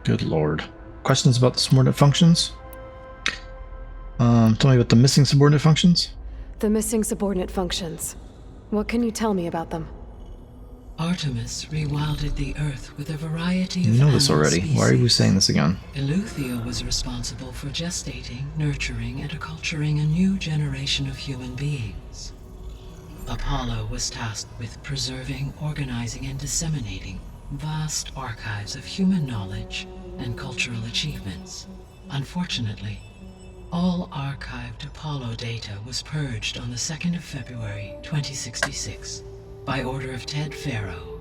Good lord. Questions about the subordinate functions? Tell me about the missing subordinate functions? The missing subordinate functions. What can you tell me about them? Artemis rewilded the Earth with a variety of You know this animal already. Why are you species. saying this again? Aletheia was responsible for gestating, nurturing, and acculturating a new generation of human beings. Apollo was tasked with preserving, organizing, and disseminating vast archives of human knowledge and cultural achievements. Unfortunately, all archived Apollo data was purged on the 2nd of February, 2066, by order of Ted Farrow.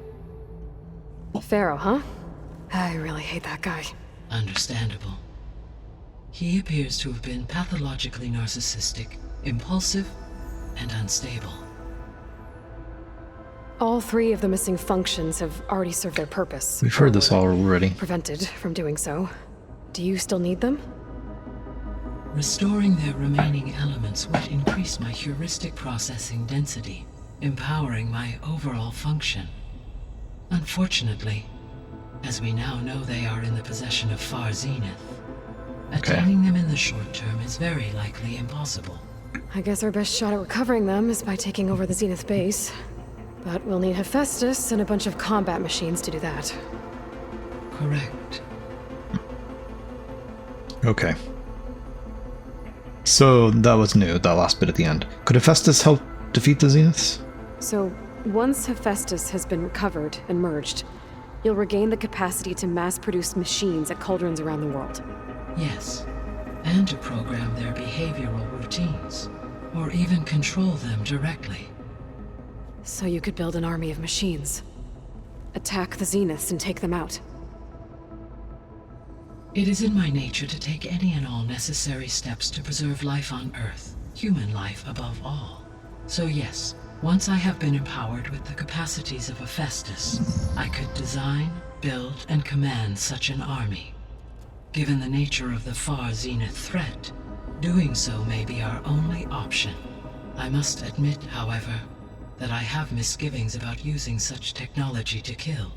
Pharaoh, huh? I really hate that guy. Understandable. He appears to have been pathologically narcissistic, impulsive, and unstable. All 3 of the missing functions have already served their purpose. We've heard this or already. prevented from doing so. Do you still need them? Restoring their remaining elements would increase my heuristic processing density, empowering my overall function. Unfortunately, as we now know they are in the possession of Far Zenith, attaining them in the short term is very likely impossible. I guess our best shot at recovering them is by taking over the Zenith base. But we'll need Hephaestus and a bunch of combat machines to do that. Correct. Okay. So that was new, that last bit at the end. Could Hephaestus help defeat the Zeniths? So, once Hephaestus has been recovered and merged, you'll regain the capacity to mass-produce machines at cauldrons around the world. Yes, and to program their behavioral routines, or even control them directly. So you could build an army of machines. Attack the Zeniths and take them out. It is in my nature to take any and all necessary steps to preserve life on Earth, human life above all. So yes, once I have been empowered with the capacities of Hephaestus, I could design, build, and command such an army. Given the nature of the Far Zenith threat, doing so may be our only option. I must admit, however, that I have misgivings about using such technology to kill,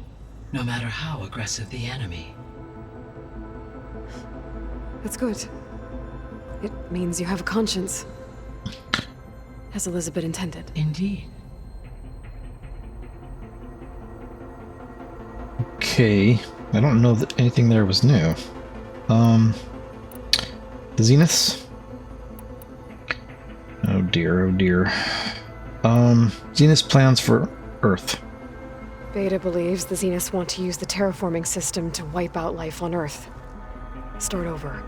no matter how aggressive the enemy. That's good. It means you have a conscience. As Elizabeth intended. Indeed. Okay. I don't know that anything there was new. The Zeniths? Oh dear, oh dear. Zenith's plans for Earth. Beta believes the Zeniths want to use the terraforming system to wipe out life on Earth. Start over,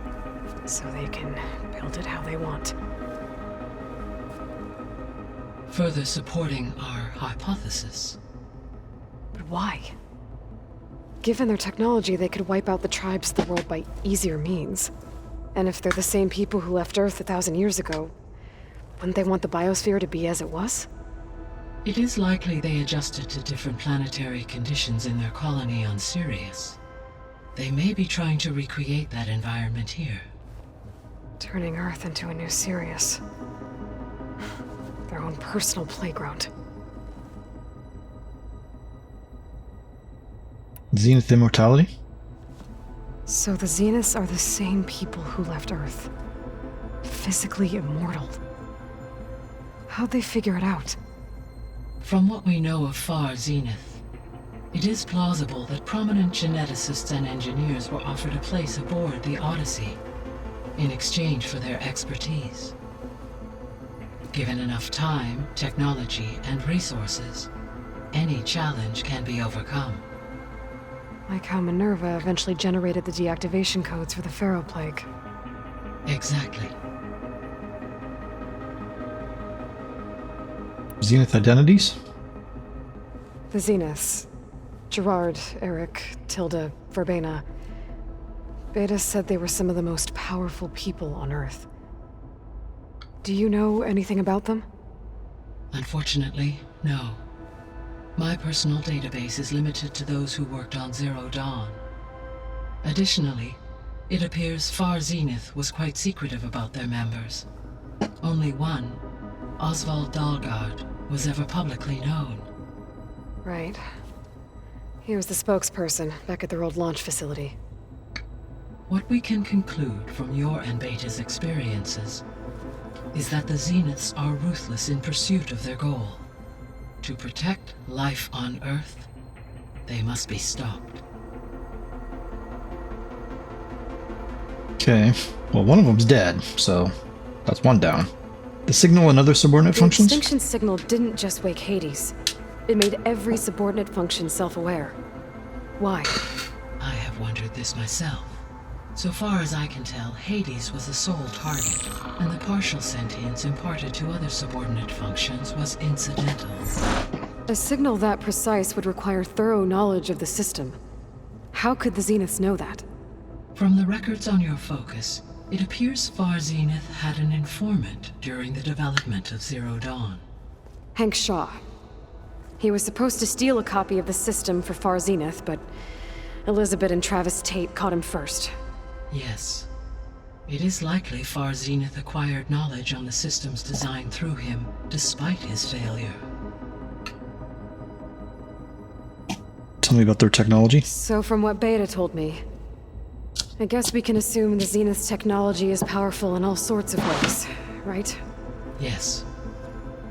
so they can build it how they want. Further supporting our hypothesis. But why? Given their technology, they could wipe out the tribes of the world by easier means. And if they're the same people who left Earth 1,000 years ago, wouldn't they want the biosphere to be as it was? It is likely they adjusted to different planetary conditions in their colony on Sirius. They may be trying to recreate that environment here. Turning Earth into a new Sirius. Their own personal playground. Zenith immortality? So the Zeniths are the same people who left Earth. Physically immortal. How'd they figure it out? From what we know of Far Zenith, it is plausible that prominent geneticists and engineers were offered a place aboard the Odyssey in exchange for their expertise. Given enough time, technology, and resources, any challenge can be overcome. Like how Minerva eventually generated the deactivation codes for the Pharaoh Plague. Exactly. Zenith identities? The Zeniths. Gerard, Eric, Tilda, Verbena. Beta said they were some of the most powerful people on Earth. Do you know anything about them? Unfortunately, no. My personal database is limited to those who worked on Zero Dawn. Additionally, it appears Far Zenith was quite secretive about their members. Only one, Oswald Dahlgard, was ever publicly known. Right. He was the spokesperson back at their old launch facility. What we can conclude from your and Beta's experiences is that the Zeniths are ruthless in pursuit of their goal. To protect life on Earth, they must be stopped. Okay. Well, one of them's dead, so that's one down. The signal and other subordinate functions? The extinction signal didn't just wake Hades. It made every subordinate function self-aware. Why? I have wondered this myself. So far as I can tell, Hades was the sole target, and the partial sentience imparted to other subordinate functions was incidental. A signal that precise would require thorough knowledge of the system. How could the Zeniths know that? From the records on your focus, it appears Far Zenith had an informant during the development of Zero Dawn. Hank Shaw. He was supposed to steal a copy of the system for Far Zenith, but Elizabeth and Travis Tate caught him first. Yes. It is likely Far Zenith acquired knowledge on the systems designed through him, despite his failure. Tell me about their technology. So from what Beta told me, I guess we can assume the Zenith's technology is powerful in all sorts of ways, right? Yes.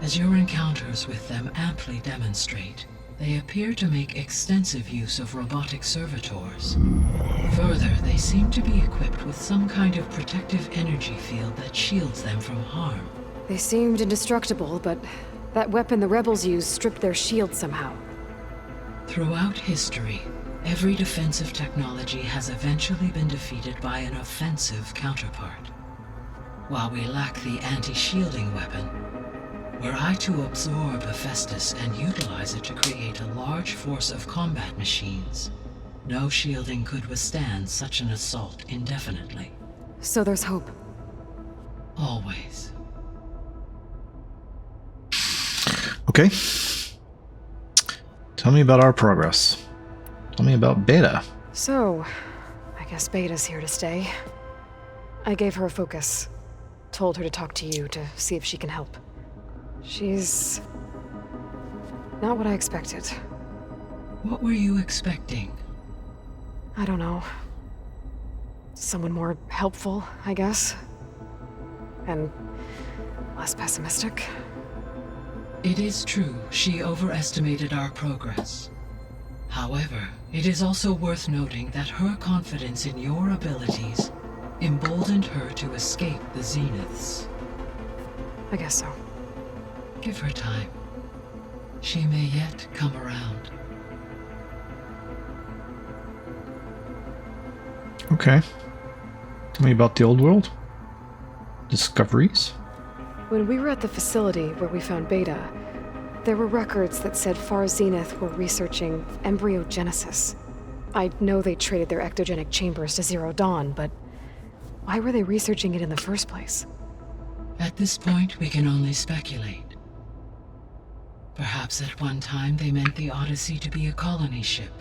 As your encounters with them amply demonstrate, they appear to make extensive use of robotic servitors. Further, they seem to be equipped with some kind of protective energy field that shields them from harm. They seemed indestructible, but that weapon the rebels used stripped their shield somehow. Throughout history, every defensive technology has eventually been defeated by an offensive counterpart. While we lack the anti-shielding weapon, were I to absorb Hephaestus and utilize it to create a large force of combat machines, no shielding could withstand such an assault indefinitely. So there's hope. Always. Okay. Tell me about our progress. Tell me about Beta. So, I guess Beta's here to stay. I gave her a focus. Told her to talk to you to see if she can help. She's not what I expected. What were you expecting? I don't know. Someone more helpful, I guess. And less pessimistic. It is true, she overestimated our progress. However, it is also worth noting that her confidence in your abilities emboldened her to escape the Zeniths. I guess so. Give her time. She may yet come around. Okay. Tell me about the old world. Discoveries. When we were at the facility where we found Beta, there were records that said Far Zenith were researching embryogenesis. I know they traded their ectogenic chambers to Zero Dawn, but why were they researching it in the first place? At this point, we can only speculate. Perhaps at one time they meant the Odyssey to be a colony ship,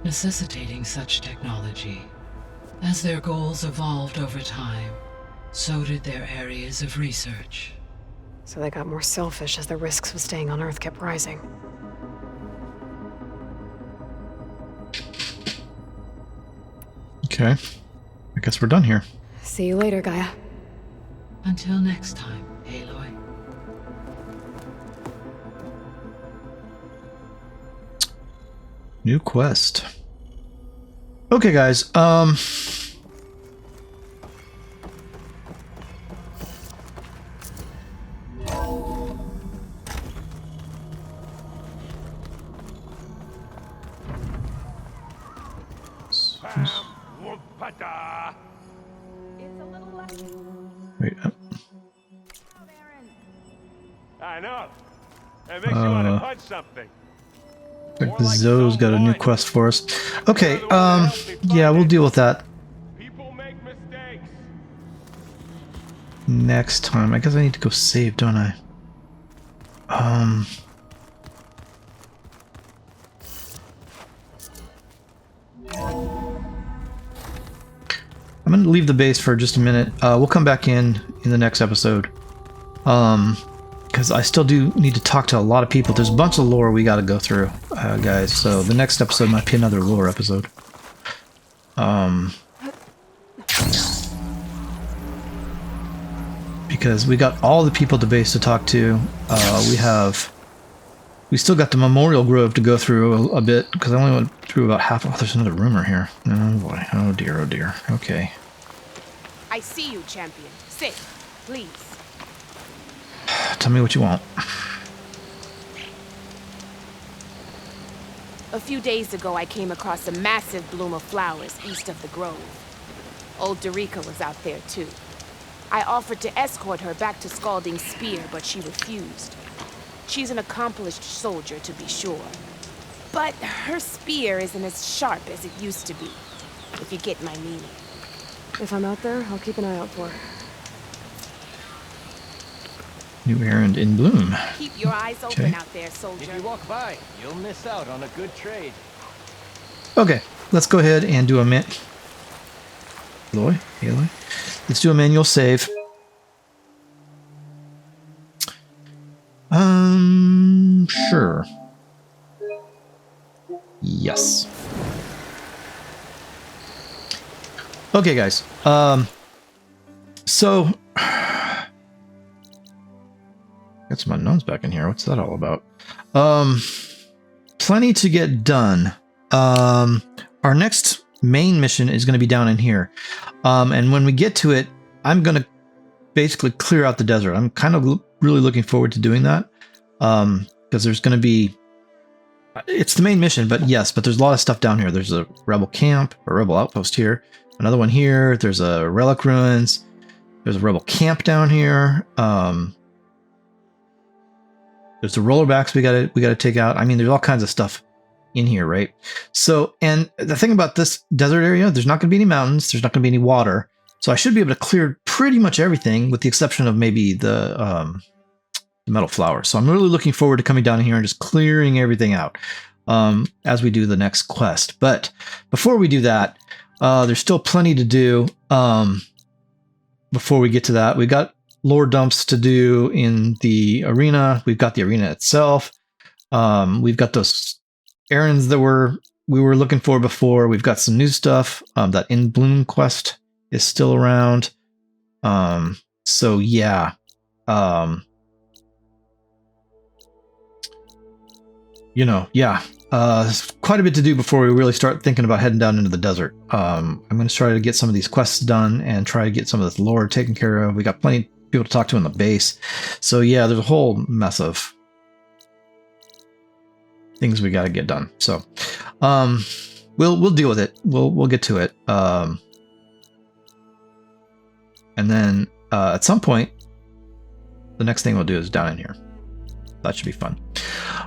necessitating such technology. As their goals evolved over time, so did their areas of research. So they got more selfish as the risks of staying on Earth kept rising. Okay. I guess we're done here. See you later, Gaia. Until next time, Aloy. New quest. Okay, guys. Wait. I know. It makes you want to punch something. Like Zoe's got a new quest for us. Okay, yeah, we'll deal with that People make mistakes. next time. I guess I need to go save, don't I? I'm gonna leave the base for just a minute. We'll come back in the next episode. Because I still do need to talk to a lot of people. There's a bunch of lore we got to go through, guys. So the next episode might be another lore episode. Because we got all the people at the base to talk to. We still got the Memorial Grove to go through a bit, because I only went through about half. Oh, there's another rumor here. Oh boy. Oh dear, oh dear. Okay. I see you, champion. Sit, please. Tell me what you want. A few days ago, I came across a massive bloom of flowers east of the grove. Old Derica was out there, too. I offered to escort her back to Scalding Spear, but she refused. She's an accomplished soldier, to be sure. But her spear isn't as sharp as it used to be, if you get my meaning. If I'm out there, I'll keep an eye out for her. New errand in bloom. Keep your eyes open Okay. out there, soldier. If you walk by, you'll miss out on a good trade. Okay, let's go ahead and do a Aloy. Let's do a manual save. Sure. Yes. Okay, guys. So got some unknowns back in here. What's that all about? Plenty to get done. Our next main mission is going to be down in here. And when we get to it, I'm going to basically clear out the desert. I'm kind of really looking forward to doing that. Because there's going to be, it's the main mission, but there's a lot of stuff down here. There's a rebel camp, a rebel outpost here, another one here. There's a relic ruins. There's a rebel camp down here. There's the rollerbacks we gotta take out. I mean, there's all kinds of stuff in here, right? So, and the thing about this desert area, there's not gonna be any mountains. There's not gonna be any water. So I should be able to clear pretty much everything with the exception of maybe the metal flower. So I'm really looking forward to coming down here and just clearing everything out as we do the next quest. But before we do that, there's still plenty to do. Before we get to that, we got lore dumps to do in the arena. We've got the arena itself. We've got those errands that we were looking for before. We've got some new stuff. That In Bloom quest is still around. So yeah. Quite a bit to do before we really start thinking about heading down into the desert. I'm going to try to get some of these quests done and try to get some of this lore taken care of. We got plenty of people to talk to in the base. So yeah, there's a whole mess of things we got to get done. So we'll deal with it. We'll get to it. And then at some point, the next thing we'll do is down in here. That should be fun.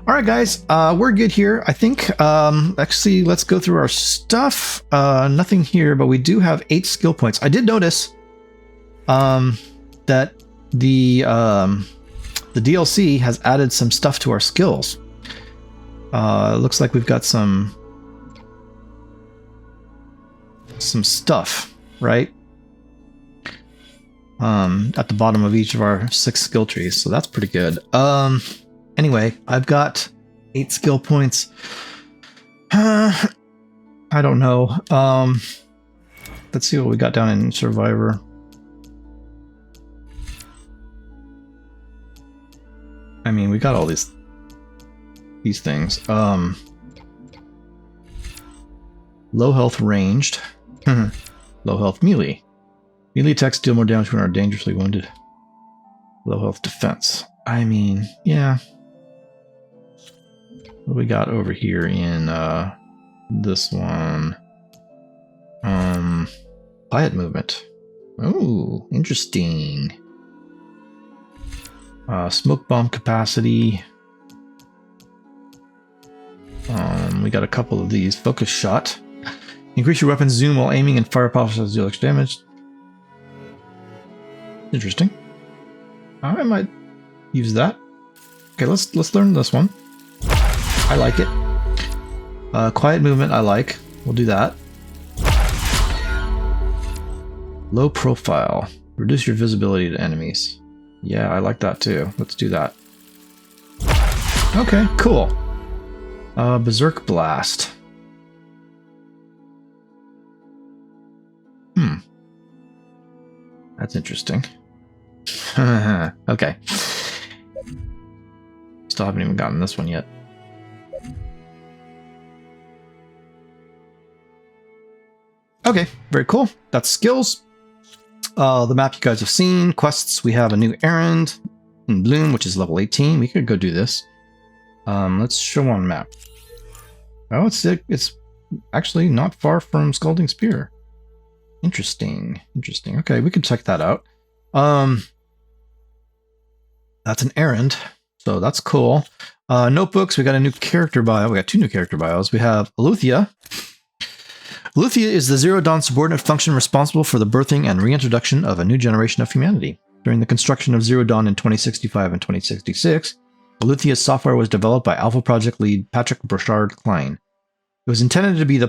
All right, guys, we're good here. I think, actually, let's go through our stuff. Nothing here, but we do have 8 skill points. I did notice that the DLC has added some stuff to our skills. It looks like we've got some stuff, right? At the bottom of each of our 6 skill trees, so that's pretty good. Anyway, I've got 8 skill points. I don't know. Let's see what we got down in Survivor. I mean, we got all these things. Low health ranged. Low health melee. Melee attacks deal more damage when are dangerously wounded. Low health defense. I mean, yeah. What do we got over here in this one? Quiet movement. Oh, interesting. Smoke bomb capacity. We got a couple of these. Focus shot. Increase your weapon zoom while aiming and fire power deal extra damage. Interesting. I might use that. Okay, let's learn this one. I like it. Quiet movement, I like. We'll do that. Low profile. Reduce your visibility to enemies. Yeah, I like that too. Let's do that. Okay, cool. Berserk Blast. That's interesting. Okay. Still haven't even gotten this one yet. Okay, very cool. That's skills. The map you guys have seen. Quests, we have a new errand in Bloom, which is level 18. We could go do this. Let's show on map. Oh, it's actually not far from Scalding Spear. Interesting. Okay, we could check that out. That's an errand, so that's cool. Notebooks, we got a new character bio. We got 2 new character bios. We have Aloy. Aloy is the Zero Dawn subordinate function responsible for the birthing and reintroduction of a new generation of humanity. During the construction of Zero Dawn in 2065 and 2066, Aluthia's software was developed by Alpha Project lead Patrick Burchard Klein. It was intended to be the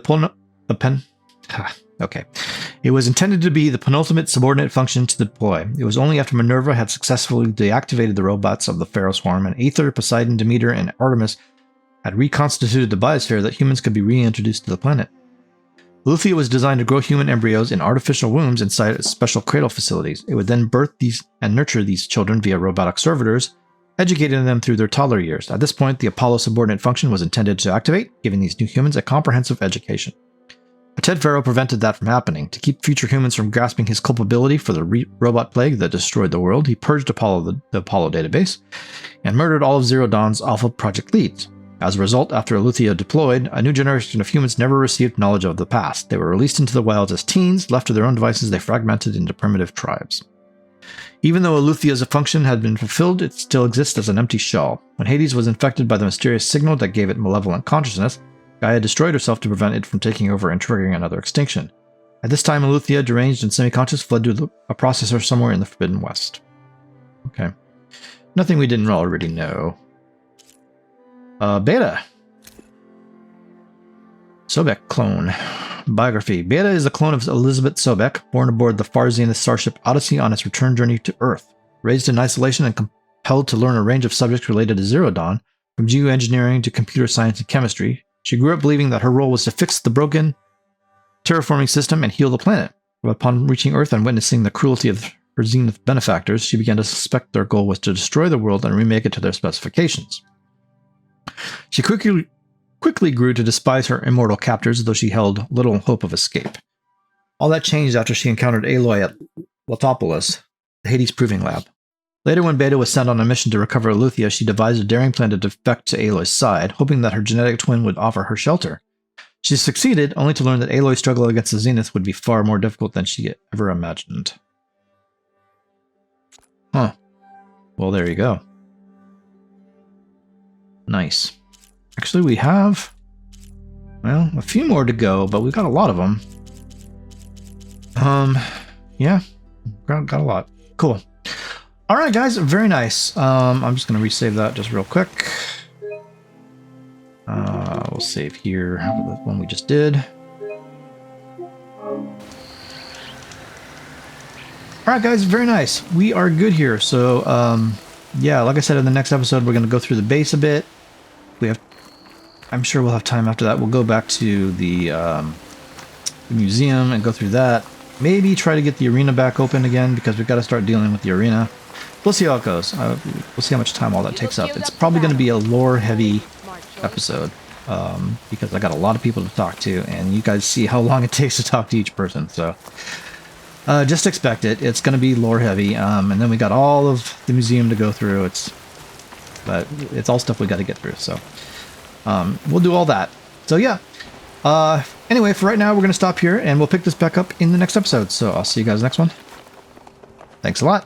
penultimate subordinate function to deploy. It was only after Minerva had successfully deactivated the robots of the Pharaoh Swarm and Aether, Poseidon, Demeter, and Artemis had reconstituted the biosphere that humans could be reintroduced to the planet. Aluthia was designed to grow human embryos in artificial wombs inside special cradle facilities. It would then birth these and nurture these children via robotic servitors, educating them through their toddler years. At this point, the Apollo subordinate function was intended to activate, giving these new humans a comprehensive education. But Ted Farrow prevented that from happening. To keep future humans from grasping his culpability for the robot plague that destroyed the world, he purged Apollo, the Apollo database, and murdered all of Zero Dawn's Alpha Project leads. As a result, after Aluthia deployed, a new generation of humans never received knowledge of the past. They were released into the wilds as teens. Left to their own devices, they fragmented into primitive tribes. Even though Aluthia's function had been fulfilled, it still exists as an empty shell. When Hades was infected by the mysterious signal that gave it malevolent consciousness, Gaia destroyed herself to prevent it from taking over and triggering another extinction. At this time, Aluthia, deranged and semi-conscious, fled to a processor somewhere in the Forbidden West. Okay. Nothing we didn't already know. Beta. Sobek clone. Biography. Beta is a clone of Elizabeth Sobek, born aboard the far zenith starship Odyssey on its return journey to Earth. Raised in isolation and compelled to learn a range of subjects related to Zero Dawn, from geoengineering to computer science and chemistry, she grew up believing that her role was to fix the broken terraforming system and heal the planet. But upon reaching Earth and witnessing the cruelty of her zenith benefactors, she began to suspect their goal was to destroy the world and remake it to their specifications. She quickly grew to despise her immortal captors, though she held little hope of escape. All that changed after she encountered Aloy at Latopolis, the Hades Proving Lab. Later, when Beta was sent on a mission to recover Aluthia, she devised a daring plan to defect to Aloy's side, hoping that her genetic twin would offer her shelter. She succeeded, only to learn that Aloy's struggle against the Zenith would be far more difficult than she ever imagined. Huh. Well, there you go. Nice. Actually, we have, well, a few more to go, but we've got a lot of them. Yeah, got a lot. Cool. All right, guys, very nice. I'm just going to resave that just real quick. We'll save here the one we just did. All right, guys, very nice. We are good here. So, yeah, like I said, in the next episode, we're going to go through the base a bit. I'm sure we'll have time after that. We'll go back to the museum and go through that. Maybe try to get the arena back open again, because we've got to start dealing with the arena. We'll see how it goes. We'll see how much time all that takes up. It's probably going to be a lore-heavy episode, because I got a lot of people to talk to, and you guys see how long it takes to talk to each person. So just expect it. It's going to be lore-heavy, and then we got all of the museum to go through. But it's all stuff we got to get through. So we'll do all that. So yeah. Anyway, for right now, we're going to stop here, and we'll pick this back up in the next episode. So I'll see you guys next one. Thanks a lot.